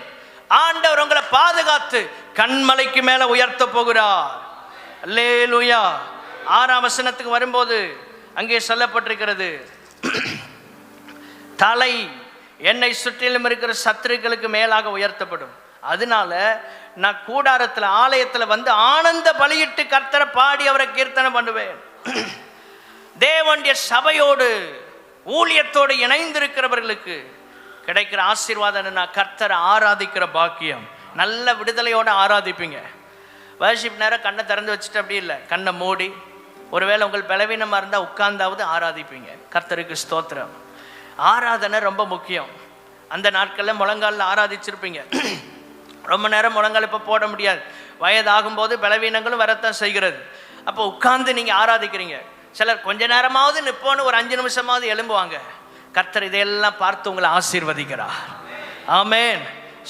ஆண்டவர் உங்களை பாதுகாத்து கண்மலைக்கு மேல உயர்த்த போகிறார். அல்லேலூயா. 6ஆம் வசனத்துக்கு வரும்போது அங்கே சொல்லப்பட்டிருக்கிறது, தலை என்னை சுற்றிலும் இருக்கிற சத்துருக்களுக்கு மேலாக உயர்த்தப்படும். அதனால நான் கூடாரத்தில் ஆலயத்தில் வந்து ஆனந்த பலியிட்டு கர்த்தரை பாடி அவரை கீர்த்தனை பண்ணுவேன். தேவனுடைய சபையோடு ஊழியத்தோடு இணைந்திருக்கிறவர்களுக்கு கிடைக்கிற ஆசீர்வாதம் என்ன? கர்த்தரை ஆராதிக்கிற பாக்கியம். நல்ல விடுதலையோட ஆராதிப்பீங்க. வர்ஷிப் நேரம் கண்ணை திறந்து வச்சுட்டு அப்படி இல்லை, கண்ணை மூடி, ஒருவேளை உங்கள் பலவீனமாக இருந்தால் உட்கார்ந்தாவது ஆராதிப்பீங்க. கர்த்தருக்கு ஸ்தோத்திரம். ஆராதனை ரொம்ப முக்கியம். அந்த நாட்களில் முழங்காலில் ஆராதிச்சிருப்பீங்க. ரொம்ப நேரம் முழங்கால் இப்போ போட முடியாது, வயதாகும்போது பலவீனங்களும் வரத்தான் செய்கிறது. அப்போ உட்கார்ந்து நீங்கள் ஆராதிக்கிறீங்க. சிலர் கொஞ்ச நேரமாவது நிற்போன்னு ஒரு 5 நிமிஷமாவது எழும்புவாங்க. கர்த்தர் இதையெல்லாம் பார்த்து உங்களை ஆசீர்வதிக்கிறார். ஆமென்.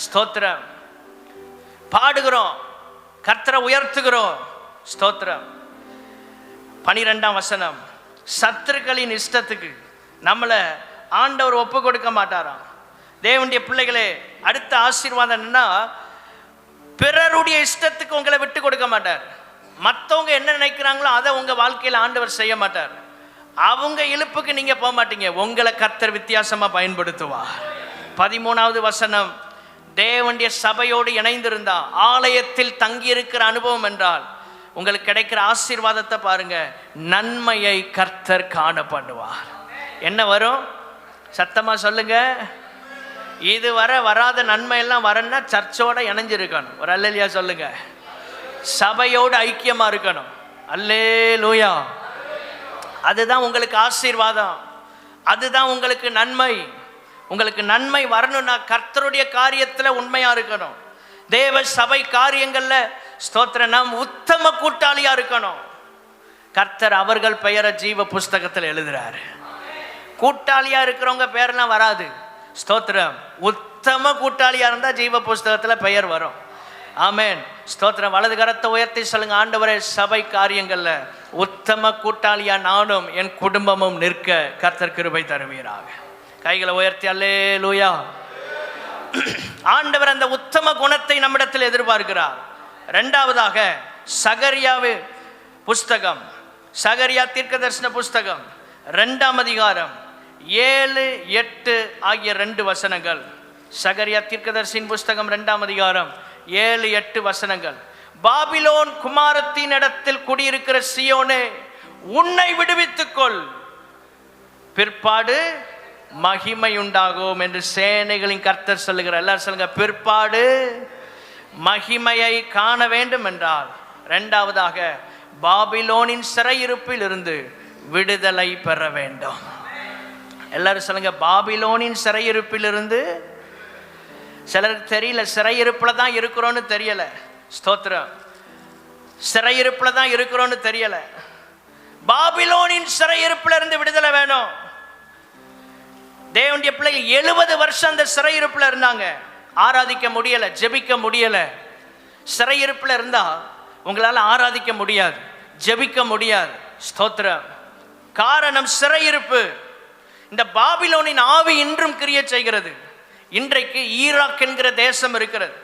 ஸ்தோத்திரம். பாடுகிறோம், கர்த்தரை உயர்த்துகிறோம். ஸ்தோத்திரம். 12ஆம் வசனம், சத்துருக்களின் இஷ்டத்துக்கு நம்மளை ஆண்டவர் ஒப்பு கொடுக்க மாட்டாராம். தேவனுடைய பிள்ளைகளே, அடுத்த ஆசீர்வாதம் என்னன்னா, பிறருடைய இஷ்டத்துக்கு உங்களை விட்டு கொடுக்க மாட்டார். மற்றவங்க என்ன நினைக்கிறாங்களோ அதை உங்க வாழ்க்கையில் ஆண்டவர் செய்ய மாட்டார். அவங்க இழுப்புக்கு நீங்க போக மாட்டீங்க. உங்களை கர்த்தர் வித்தியாசமா பயன்படுத்துவார். 13வது வசனம், தேவனுடைய சபையோடு இணைந்திருந்தா, ஆலயத்தில் தங்கி இருக்கிற அனுபவம் என்றால் உங்களுக்கு கிடைக்கிற ஆசீர்வாதத்தை பாருங்க. நன்மையை கர்த்தர் காண பண்ணுவார். என்ன வரும்? சத்தமா சொல்லுங்க. இதுவரை வராத நன்மை எல்லாம் வரணும்னா சர்ச்சோட இணைஞ்சிருக்கணும். ஒரு அல்லேலூயா சொல்லுங்க. சபையோடு ஐக்கியமா இருக்கணும். அல்லேலூயா. அதுதான் உங்களுக்கு ஆசீர்வாதம். அதுதான் உங்களுக்கு நன்மை. உங்களுக்கு நன்மை வரணும்னா கர்த்தருடைய காரியத்தில் உண்மையா இருக்கணும். தேவ சபை காரியங்கள்ல ஸ்தோத்திரம், நாம் உத்தம கூட்டாளியா இருக்கணும். கர்த்தர் அவர்கள் பெயரை ஜீவ புஸ்தகத்தில் எழுதுறாரு. கூட்டாளியா இருக்கிறவங்க பேரெல்லாம் வராது. ஸ்தோத்திரம். உத்தம கூட்டாளியா இருந்தா ஜீவ புஸ்தகத்துல பெயர் வரும். ஆமென். ஸ்தோத்திரம். வலது கரத்தை உயர்த்தி சொல்லுங்க, ஆண்டவரே, சபை காரியங்கள்ல உத்தம கூட்டாளியா நானும் என் குடும்பமும் நிற்க கர்த்தர் கிருபை தருவீராக. கைகளை உயர்த்தி அல்லேலூயா. ஆண்டவர் அந்த உத்தம குணத்தை நம்மிடத்தில் எதிர்பார்க்கிறார். இரண்டாவதாக சகரியாவு புஸ்தகம், சகரியா தீர்க்கதரிசன புஸ்தகம் 2ஆம் அதிகாரம் 7, 8 ஆகிய 2 வசனங்கள். சகரியா தீர்க்கதரிசியின் புஸ்தகம் 2ஆம் அதிகாரம் 7, 8 வசனங்கள். பாபிலோன் குமாரத்தின் இடத்தில் குடியிருக்கிற சியோனே, உன்னை விடுவித்துக்கொள், பிற்பாடு மகிமை உண்டாகும் என்று சேனைகளின் கர்த்தர் சொல்லுகிறார். எல்லாரும் சொல்லுங்க, பிற்பாடு மகிமையை காண வேண்டும் என்றால் இரண்டாவதாக பாபிலோனின் சிறையிருப்பில் இருந்து விடுதலை பெற வேண்டும். எல்லாரும் சொல்லுங்க, பாபிலோனின் சிறையிருப்பில் இருந்து. சிலருக்கு தெரியல, சிறையிருப்புல தான் இருக்கிறோன்னு தெரியல. ஸ்தோத்திரம், சிறையிருப்புல தான் இருக்கிறோன்னு தெரியல. பாபிலோனின் சிறையிருப்புல இருந்து விடுதலை வேணும். தேவனுடைய பிள்ளைகள் 70 வருஷம் அந்த சிறையிருப்புல இருந்தாங்க. ஆராதிக்க முடியல, ஜெபிக்க முடியல. சிறையிருப்புல இருந்தா உங்களால ஆராதிக்க முடியாது, ஜெபிக்க முடியாது. ஸ்தோத்திரம். காரணம் சிறையிருப்பு. இந்த பாபிலோனின் ஆவி இன்றும் கிரியை செய்கிறது. இன்றைக்கு ஈராக் என்கிற தேசம் இருக்கிறது.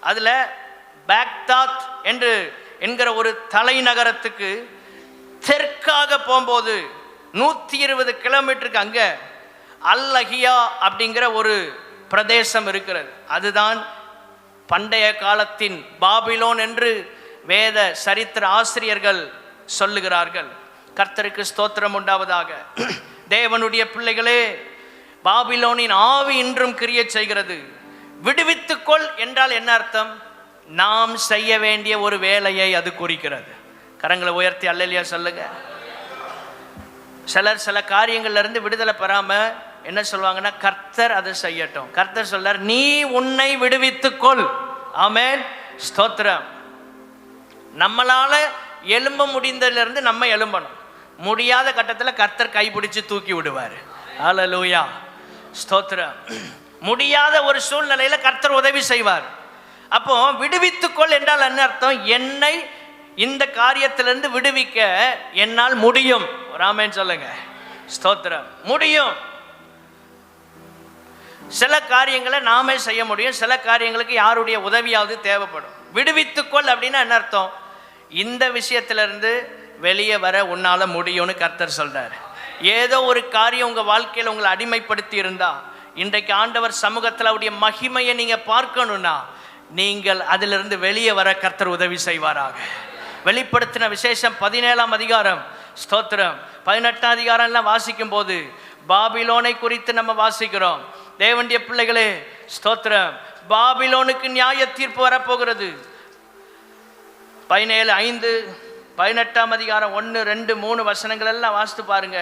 அதுல பாக்தாத் என்கிற ஒரு தலைநகரத்துக்கு தெற்காக போகும்போது 120 கிலோமீட்டருக்கு அங்க அல்லஹியா அப்படிங்கிற ஒரு பிரதேசம் இருக்கிறது. அதுதான் பண்டைய காலத்தின் பாபிலோன் என்று வேத சரித்திர ஆசிரியர்கள் சொல்லுகிறார்கள். கர்த்தருக்கு ஸ்தோத்திரம் உண்டாவதாக. தேவனுடைய பிள்ளைகளே, பாபிலோனின் ஆவி இன்றும் கிரியை செய்கிறது. விடுவித்துக்கொள் என்றால் என்ன அர்த்தம்? நாம் செய்ய வேண்டிய ஒரு வேலையை அது குறிக்கிறது. கரங்களை உயர்த்தி அல்லேலூயா சொல்லுங்க. சிலர் சில காரியங்கள்ல இருந்து விடுதலை பெறாம என்ன சொல்லுவாங்கன்னா, கர்த்தர் அதை செய்யட்டும். கர்த்தர் சொல்றார், நீ உன்னை விடுவித்துக்கொள். ஆமென், ஸ்தோத்திரம். நம்மளால எழும்ப முடிந்ததிலிருந்து நம்ம எழும்பணும். முடியாத கட்டத்தில் கர்த்தர் கைப்பிடிச்சு தூக்கி விடுவார். அல்லேலூயா, ஸ்தோத்திரம். முடியாத ஒரு சூழ்நிலையில கர்த்தர் உதவி செய்வார். அப்போ விடுவித்துக்கொள் என்றால் என்ன அர்த்தம்? என்னை இந்த காரியத்திலிருந்து விடுவிக்க என்னால் முடியும். ஆமென் சொல்லுங்க. ஸ்தோத்திரம். முடியும். சில காரியங்களை நாமே செய்ய முடியும், சில காரியங்களுக்கு யாருடைய உதவியாவது தேவைப்படும். விடுவித்துக்கொள் அப்படின்னா என்ன அர்த்தம்? இந்த விஷயத்திலிருந்து வெளியே வர உன்னால முடியும்னு கர்த்தர் சொல்றாரு. ஏதோ ஒரு காரியம் உங்க வாழ்க்கையில் உங்களை அடிமைப்படுத்தி இருந்தா, இன்றைக்கு ஆண்டவர் சமூகத்தில் அவருடைய மகிமையை நீங்க பார்க்கணும்னா நீங்கள் அதிலிருந்து வெளியே வர கர்த்தர் உதவி செய்வாராக. வெளிப்படுத்தின விசேஷம் 17ஆம் அதிகாரம், ஸ்தோத்திரம், 18ஆம் அதிகாரம் எல்லாம் வாசிக்கும் போது பாபிலோனை குறித்து நம்ம வாசிக்கிறோம். தேவனுடைய பிள்ளைகளே, ஸ்தோத்திரம், பாபிலோனுக்கு நியாய தீர்ப்பு வரப்போகிறது. 17:5, 18ஆம் அதிகாரம் 1, 2, 3 வசனங்கள் எல்லாம் வாசித்து பாருங்க.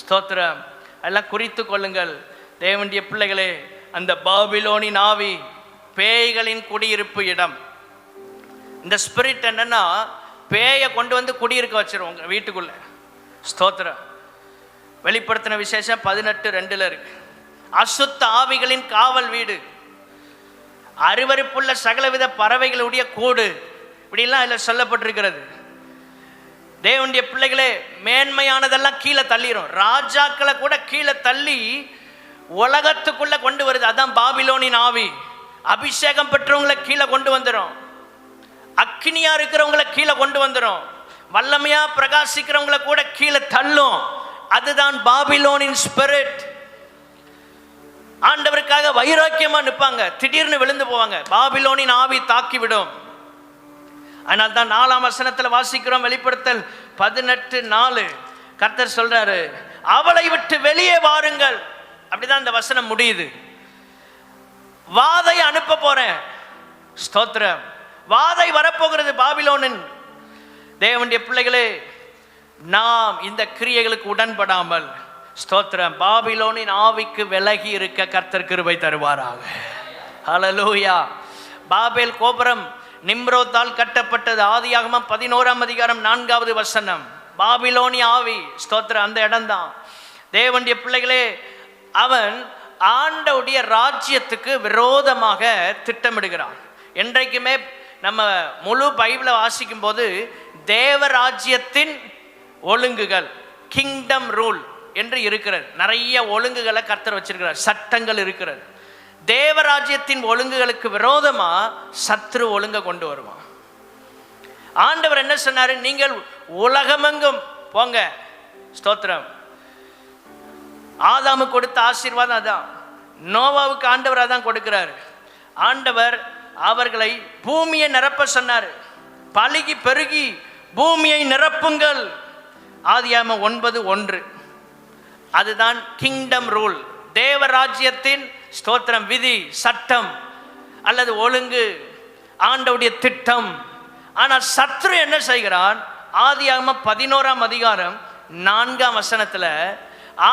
ஸ்தோத்திரம், எல்லாம் குறித்து கொள்ளுங்கள். தேவனுடைய பிள்ளைகளே, அந்த பாபிலோனின் ஆவி பேய்களின் குடியிருப்பு இடம். இந்த ஸ்பிரிட் என்னன்னா, பேயை கொண்டு வந்து குடியிருக்க வச்சிரும் உங்க வீட்டுக்குள்ள. ஸ்தோத்திரம். வெளிப்படுத்தின விசேஷம் 18:2 இருக்கு. அசுத்த ஆவிகளின் காவல் வீடு, அருவருப்புள்ள சகலவித பறவைகளுடைய கூடு, இப்படிலாம் இதில் சொல்லப்பட்டிருக்கிறது. தேவனுடைய பிள்ளைகளே, மேன்மையானதெல்லாம் கீழே தள்ளிடும். ராஜாக்களை கூட கீழே தள்ளி உலகத்துக்குள்ள கொண்டு வருது. அதான் பாபிலோனின் ஆவி. அபிஷேகம் பெற்றவங்களை கீழே கொண்டு வந்துடும். அக்கினியா இருக்கிறவங்களை கீழே கொண்டு வந்துடும். வல்லமையா பிரகாசிக்கிறவங்களை கூட கீழே தள்ளும். அதுதான் பாபிலோனின் ஸ்பிரிட். ஆண்டவருக்காக வைராக்கியமா நிற்பாங்க, திடீர்னு விழுந்து போவாங்க. பாபிலோனின் ஆவி தாக்கிவிடும். அதனால தான் 4ஆம் வசனத்தில் வாசிக்கிறோம். வெளிப்படுத்தல் 18:4 கர்த்தர் சொல்றாரு, அவளை விட்டு வெளியே வாருங்கள். அப்படிதான் இந்த வசனம் முடியுது. வாதை அனுப்ப போறேன். ஸ்தோத்திரம். வாதை வரப்போகிறது பாபிலோனின். தேவனுடைய பிள்ளைகளே, நாம் இந்த கிரியைகளுக்கு உடன்படாமல், ஸ்தோத்திரம், பாபிலோனின் ஆவிக்கு விலகி இருக்க கர்த்தர் கிருபை தருவாராக. ஹல்லேலூயா. பாபேல் கோபுரம் நிம்ரோத்தால் கட்டப்பட்டது. ஆதியாகமம் 11ஆம் அதிகாரம் 4வது வசனம். பாபிலோனிய ஆவி, ஸ்தோத்திரம், அந்த இடம்தான். தேவனுடைய பிள்ளைகளே, அவன் ஆண்டவுடைய ராஜ்யத்துக்கு விரோதமாக திட்டமிடுகிறான். என்றைக்குமே நம்ம முழு பைபிளை வாசிக்கும் போது தேவராஜ்யத்தின் ஒழுங்குகள், கிங்டம் ரூல், என்று இருக்கிறது. நிறைய ஒழுங்குகளை கர்த்தர் வச்சிருக்கிறார், சட்டங்கள் இருக்கிறது. தேவராஜ்யத்தின் ஒழுங்குகளுக்கு விரோதமா சத்ரு ஒழுங்க கொண்டு வருவான். ஆண்டவர் என்ன சொன்னாரு? நீங்கள் உலகமெங்கும் போங்க. ஸ்தோத்திரம். ஆதாமு கொடுத்த ஆசீர்வாதம் அதான், நோவாவுக்கு ஆண்டவர் அதான் கொடுக்கிறாரு. ஆண்டவர் அவர்களை பூமியை நிரப்ப சொன்னார். பலுகி பெருகி பூமியை நிரப்புங்கள். ஆதியாகமம் 9:1. அதுதான் கிங்டம் ரூல், தேவராஜ்யத்தின் ஸ்தோத்திரம் விதி, சட்டம் அல்லது ஒழுங்கு, ஆண்டவுடைய திட்டம். ஆனால் சத்ரு என்ன செய்கிறான்? ஆதியாகமம் 11:4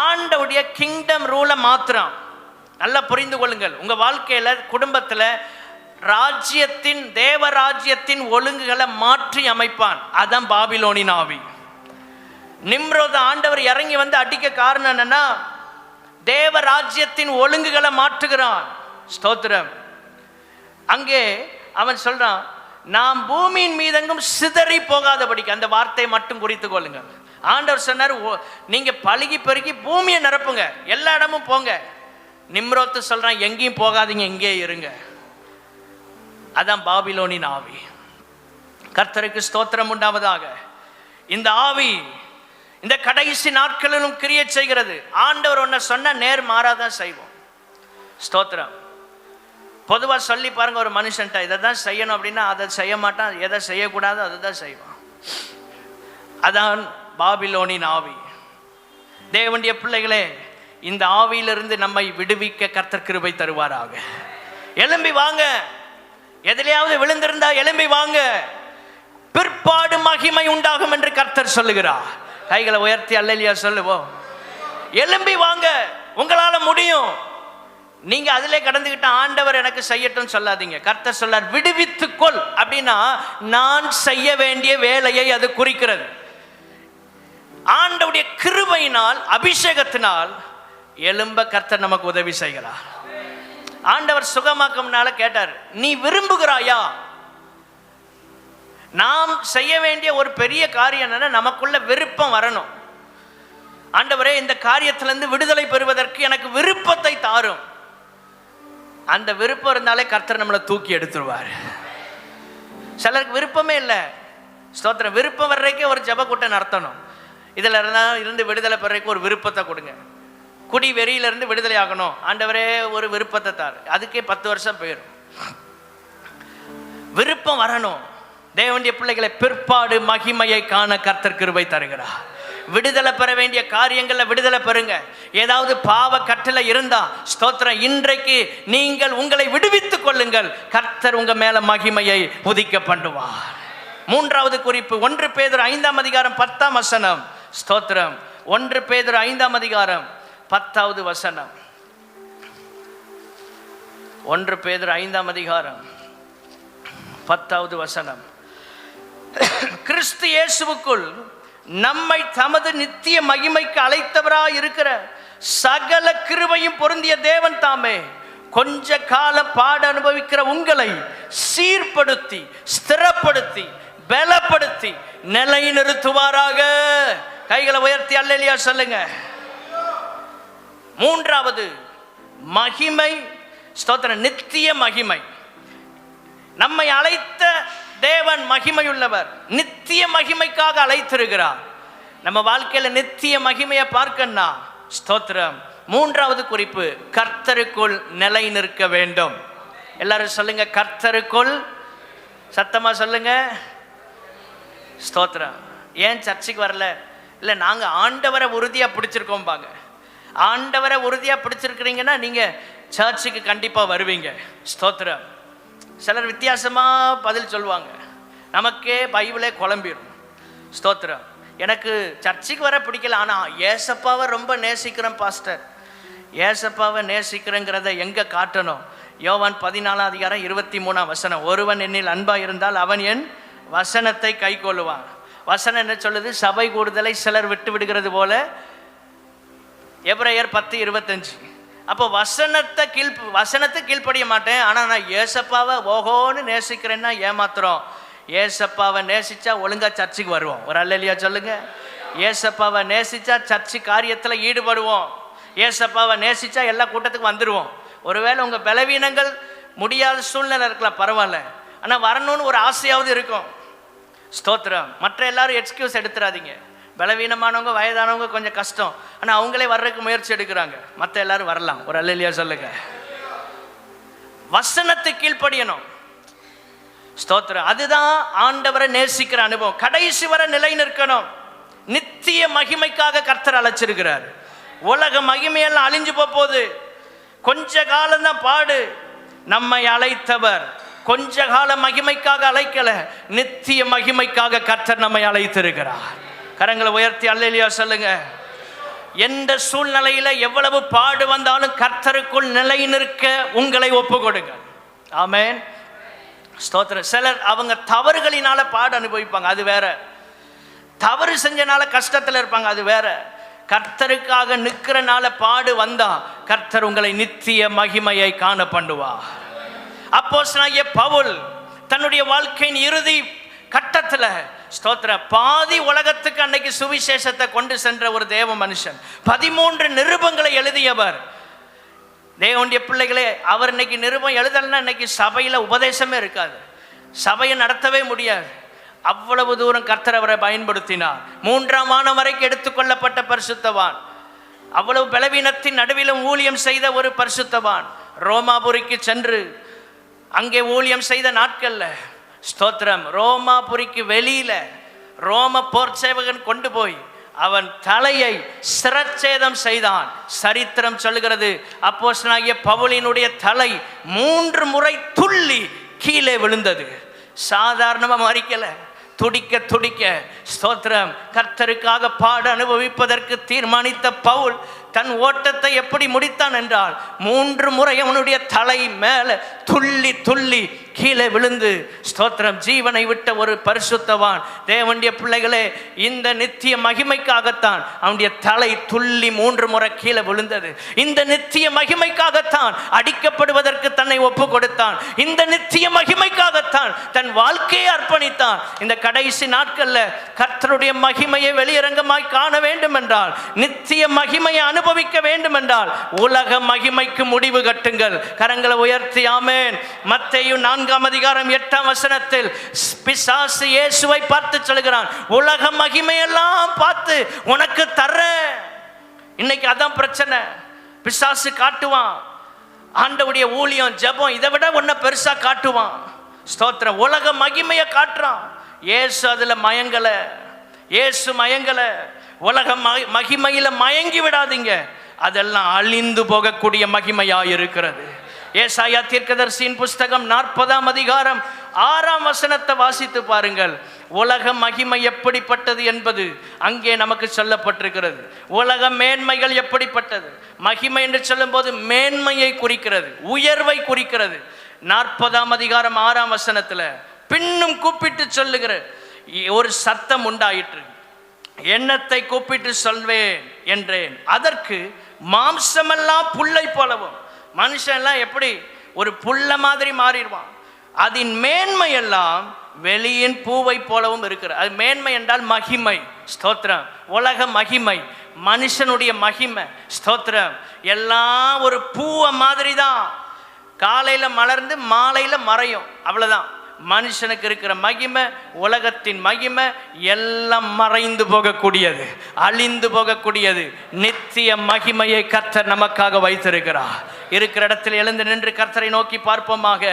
ஆண்டவுடைய கிங்டம் ரூலை மாத்திரம். நல்லா புரிந்து கொள்ளுங்கள். உங்க வாழ்க்கையில, குடும்பத்துல ராஜ்யத்தின், தேவராஜ்யத்தின் ஒழுங்குகளை மாற்றி அமைப்பான். அதான் பாபிலோனின் ஆவி. நிம்ரோத ஆண்டவர் இறங்கி வந்து அடிக்க காரணம் என்னன்னா, தேவராஜ்யத்தின் ஒழுங்குகளை மாற்றுகிறான். ஸ்தோத்திரம். அங்கே அவன் சொல்றான், நாம் பூமியின் மீதெங்கும் சிதறி போகாதபடிக்கு. அந்த வார்த்தையை மட்டும் குறித்து கொள்ளுங்க. ஆண்டவர் சொன்னார், நீங்க பலுகி பெருகி பூமியை நிரப்புங்க, எல்லா இடமும் போங்க. நிம்ரோத்து சொல்றான், எங்கேயும் போகாதீங்க, இங்கே இருங்க. அதான் பாபிலோனின் ஆவி. கர்த்தருக்கு ஸ்தோத்திரம் உண்டாவதாக. இந்த ஆவி இந்த கடைசி நாட்களிலும் கிரியை செய்கிறது. ஆண்டவர் ஒன்ன சொன்ன நேர் மாறாதான் செய்வோம். ஸ்தோத்திரம். பொதுவாக சொல்லி பாருங்க, ஒரு மனுஷன்ட்ட இதை தான் செய்யணும் அப்படின்னா அதை செய்ய மாட்டான், எதை செய்யக்கூடாது அதை தான் செய்வான். அதான் பாபிலோனின் ஆவி. தேவனுடைய பிள்ளைகளே, இந்த ஆவியிலிருந்து நம்மை விடுவிக்க கர்த்தர் கிருபை தருவாராக. எழும்பி வாங்க. எதிலையாவது விழுந்திருந்தா எழும்பி வாங்க. பிற்பாடு மகிமை உண்டாகும் என்று கர்த்தர் சொல்லுகிறார். கைகளை உயர்த்தி அல்லேலூயா சொல்லுவோம். எழும்பி வாங்க, உங்களால முடியும். நீங்க அதிலே கடந்துகிட்ட ஆண்டவர் எனக்கு செய்யட்டும் சொல்லாதீங்க. கர்த்தர் சொல்லார், விடுவித்துக்கொள் அப்படின்னா நான் செய்ய வேண்டிய வேலையை அது குறிக்கிறது. ஆண்டவருடைய கிருபையினால், அபிஷேகத்தினால் எழும்ப கர்த்தர் நமக்கு உதவி செய்கிறார். ஆண்டவர் சுகமாக்கம்னால கேட்டார், நீ விரும்புகிறாயா? நாம் செய்ய வேண்டிய ஒரு பெரிய காரியம் என்னன்னா, நமக்குள்ள விருப்பம் வரணும். ஆண்டவரே, இந்த காரியத்திலிருந்து விடுதலை பெறுவதற்கு எனக்கு விருப்பத்தை தாரும். அந்த விருப்பம் இருந்தாலே கர்த்தர் நம்மளை தூக்கி எடுத்துருவார். சிலருக்கு விருப்பமே இல்லை. ஸ்தோத்திரம். விருப்பம் வர்றதுக்கே ஒரு ஜெப கூட்டம் நடத்தணும். இதில் இருந்து விடுதலை பெறதுக்கு ஒரு விருப்பத்தை கொடுங்க. குடி வெறியிலிருந்து விடுதலை ஆகணும், ஆண்டவரே ஒரு விருப்பத்தை தார். அதுக்கே 10 வருஷம் போயிடும். விருப்பம் வரணும். தேவனுடைய பிள்ளைகளை, பிற்பாடு மகிமையை காண கர்த்தர் கிருபை தருகிறார். விடுதலை பெற வேண்டிய காரியங்கள்ல விடுதலை பெறுங்க. ஏதாவது பாவ கட்டளை இருந்தா ஸ்தோத்திரம், இன்றைக்கு நீங்கள் உங்களை விடுவித்துக் கொள்ளுங்கள். கர்த்தர் உங்க மேல மகிமையை உதிக்க பண்ணுவார். 3வது குறிப்பு, 1 பேதுரு 5:10. ஸ்தோத்திரம். 1 பேதுரு 5:10. 1 பேதுரு 5:10. கிறிஸ்து இயேசுவுக்குள் நம்மை தமது நித்திய மகிமைக்கு அழைத்தவராய் இருக்கிற சகல கிருபையும் பொருந்திய தேவன் தாமே கொஞ்ச கால பாட அனுபவிக்கிற உங்களை சீர்படுத்தி, ஸ்திரப்படுத்தி, பலப்படுத்தி நிலைநிறுத்துவாராக. கைகளை உயர்த்தி அல்லேலூயா சொல்லுங்க. 3வது மகிமை, ஸ்தோத்திரம், நித்திய மகிமை. நம்மை அழைத்த தேவன் மகிமையுள்ளவர். நித்திய மகிமைக்காக அழைத்திருக்கிறார். நம்ம வாழ்க்கையில நித்திய மகிமையை பார்க்கணும்னா ஸ்தோத்திரம், 3வது குறிப்பு, கர்த்தருக்குள் நிலை நிற்க வேண்டும். எல்லாரும் சொல்லுங்க, கர்த்தருக்குள். சத்தமா சொல்லுங்க. ஸ்தோத்திரம். ஏன் சர்ச்சுக்கு வரல? இல்லை, நாங்கள் ஆண்டவரை உறுதியாக பிடிச்சிருக்கோம் பாங்க. ஆண்டவரை உறுதியாக பிடிச்சிருக்கிறீங்கன்னா நீங்கள் சர்ச்சுக்கு கண்டிப்பாக வருவீங்க. ஸ்தோத்திரம். சிலர் வித்தியாசமாக பதில் சொல்லுவாங்க. நமக்கே பைபிளே குழம்பிடும். ஸ்தோத்திரம். எனக்கு சர்ச்சுக்கு வர பிடிக்கல, ஆனால் ஏசப்பாவை ரொம்ப நேசிக்கிறேன் பாஸ்டர். ஏசப்பாவை நேசிக்கிறேங்கிறத எங்கே காட்டணும்? யோவான் 14:23. ஒருவன் என்னில் அன்பாக இருந்தால் அவன் என் வசனத்தை கை கொள்ளுவான். வசனம் என்ன சொல்லுது? சபை கூடுதலை சிலர் விட்டு விடுகிறது போல. எபிரேயர் 10:25. அப்போ வசனத்தை கீழ்ப்படிய மாட்டேன், ஆனால் நான் ஏசப்பாவை ஓஹோன்னு நேசிக்கிறேன்னா ஏமாத்துறோம். ஏசப்பாவை நேசிச்சா ஒழுங்கா சர்ச்சுக்கு வருவோம். ஒரு அல்லேலூயா சொல்லுங்க. ஏசப்பாவை நேசிச்சா சர்ச்சு காரியத்தில் ஈடுபடுவோம். ஏசப்பாவை நேசிச்சா எல்லா கூட்டத்துக்கும் வந்துடுவோம். ஒருவேளை உங்கள் பலவீனங்கள் முடியாத சூழ்நிலை இருக்கலாம், பரவாயில்ல, ஆனால் வரணும்னு ஒரு ஆசையாவது இருக்கும். ஸ்தோத்திரம். மற்ற எல்லாரும் எக்ஸ்கியூஸ் எடுத்துடாதீங்க. பலவீனமானவங்க வயதானவங்க கொஞ்சம் கஷ்டம், ஆனால் அவங்களே வர்றதுக்கு முயற்சி எடுக்கிறாங்க. மற்ற எல்லாரும் வரலாம். ஒரு அல்லேலூயா சொல்லுங்க. வசனத்தை கீழ்ப்படியணும். ஸ்தோத்திரம். அதுதான் ஆண்டவரை நேசிக்கிற அனுபவம். கடைசி வரை நிலை நிற்கணும். நித்திய மகிமைக்காக கர்த்தர் அழைச்சிருக்கிறார். உலக மகிமையெல்லாம் அழிஞ்சு போகுது. கொஞ்ச காலம்தான் பாடு. நம்மை அழைத்தவர் கொஞ்ச கால மகிமைக்காக அழைக்கல, நித்திய மகிமைக்காக கர்த்தர் நம்மை அழைத்திருக்கிறார். கரங்களை உயர்த்தி அல்லேலூயா சொல்லுங்க. எந்த சூழ்நிலையில எவ்வளவு பாடு வந்தாலும் கர்த்தருக்குள் நிலை நிற்க உங்களை ஒப்பு கொடுங்க. ஆமென். ஸ்தோத்திரம். சிலர் அவங்க தவறுகளினால பாடு அனுபவிப்பாங்க, அது வேற. தவறு செஞ்சனால கஷ்டத்தில் இருப்பாங்க, அது வேற. கர்த்தருக்காக நிற்கிறனால பாடு வந்தா கர்த்தர் உங்களை நித்திய மகிமையை காண பண்ணுவார். அப்போஸ்தலனாகிய பவுல் தன்னுடைய வாழ்க்கையின் இறுதி கட்டத்துல ஸ்தோத்திர பாதி உலகத்துக்கு அன்னைக்கு சுவிசேஷத்தை கொண்டு சென்ற ஒரு தேவ மனுஷன், 13 நிருபங்களை எழுதியவர். தேவனுடைய பிள்ளைகளே, அவர் இன்னைக்கு நிருபம் எழுதலைன்னா இன்னைக்கு சபையில உபதேசமே இருக்காது, சபையை நடத்தவே முடியாது. அவ்வளவு தூரம் கர்த்தர் அவரை பயன்படுத்தினார். 3ஆம் வானம் வரைக்கும் எடுத்துக்கொள்ளப்பட்ட பரிசுத்தவான், அவ்வளவு பலவீனத்தின் நடுவிலும் ஊழியம் செய்த ஒரு பரிசுத்தவான். ரோமாபுரிக்கு சென்று அங்கே ஊழியம் செய்த நாட்கள்ல ஸ்தோத்திரம், ரோமாபுரிக்கு வெளியில ரோம போர் சேவகன் கொண்டு போய் அவன் தலையை சிரச்சேதம் செய்தான். சரித்திரம் சொல்லுகிறது, அப்போஸ்தலனாகிய பவுலினுடைய தலை 3 முறை துள்ளி கீழே விழுந்தது. சாதாரணமா மறிக்கல, துடிக்க துடிக்க ஸ்தோத்திரம். கர்த்தருக்காக பாட அனுபவிப்பதற்கு தீர்மானித்த பவுல் தன் ஓட்டத்தை எப்படி முடித்தான் என்றால், 3 முறை அவனுடைய தலை மேல துள்ளி துள்ளி கீழே விழுந்து ஸ்தோத்திரம் ஜீவனை விட்ட ஒரு பரிசுத்தவான். தேவனுடைய பிள்ளைகளே, இந்த நித்திய மகிமைக்காகத்தான் அவனுடைய தலை துள்ளி 3 முறை கீழே விழுந்தது. இந்த நித்திய மகிமைக்காகத்தான் அடிக்கப்படுவதற்கு தன்னை ஒப்பு கொடுத்தான். இந்த நித்திய மகிமைக்காகத்தான் தன் வாழ்க்கையை அர்ப்பணித்தான். இந்த கடைசி நாட்கள்ல கர்த்தருடைய மகிமையை வெளியரங்கமாய் காண வேண்டும் என்றால், நித்திய மகிமையை அனுபவிக்க வேண்டும் என்றால், உலக மகிமைக்கு முடிவு கட்டுங்கள். கரங்களை உயர்த்தி ஆமென். மத்தேயு 4ஆம் அதிகாரம் 8ஆம் வசனத்தில் பிசாசு இயேசுவை பார்த்து சொல்கிறான், உலக மகிமையெல்லாம் பார்த்து உனக்கு தர. இன்னைக்கு அதான் பிரச்சனை. பிசாசு காட்டுவான் ஆண்டவருடைய ஊழியம், ஜெபம், இதை விட உன்னை பெருசா காட்டுவான். ஸ்தோத்திரம். உலக மகிமையை காட்டுறான். இயேசு அதுல மயங்கல, இயேசு மயங்கல. உலக மகிமையில மயங்கி விடாதீங்க, அதெல்லாம் அழிந்து போகக்கூடிய மகிமையா இருக்கிறது. ஏசாயா தீர்க்கதரிசியின் புஸ்தகம் 40ஆம் அதிகாரம் 6ஆம் வசனத்தை வாசித்து பாருங்கள். உலக மகிமை எப்படிப்பட்டது என்பது அங்கே நமக்கு சொல்லப்பட்டிருக்கிறது. உலக மேன்மைகள் எப்படிப்பட்டது. மகிமை என்று சொல்லும் போது மேன்மையை குறிக்கிறது, உயர்வை குறிக்கிறது. 40ஆம் அதிகாரம் 6ஆம் வசனத்துல பின்னும் கூப்பிட்டு சொல்லுகிற ஒரு சத்தம் உண்டாயிற்று. எண்ணத்தை கூப்பிட்டு சொல்வேன் என்றேன். அதற்கு மாம்சமெல்லாம் புல்லை போலவும், மனுஷன் எல்லாம் எப்படி ஒரு புல்ல மாதிரி மாறிடுவான். அதன் மேன்மை எல்லாம் வெளியின் பூவை போலவும் இருக்கிறது. அது மேன்மை என்றால் மகிமை. ஸ்தோத்திரம். உலக மகிமை, மனுஷனுடைய மகிமை. ஸ்தோத்திரம். எல்லாம் ஒரு பூவை மாதிரி தான், காலையில மலர்ந்து மாலையில மறையும், அவ்வளவுதான். மனுஷனுக்கு இருக்கிற மகிமை, உலகத்தின் மகிமை எல்லாம் மறைந்து போகக்கூடியது, அழிந்து போகக்கூடியது. நித்திய மகிமையை கர்த்தர் நமக்காக வைத்திருக்கிறார். இருக்கிற இடத்தில் எழுந்து நின்று கர்த்தரை நோக்கி பார்ப்போமாக.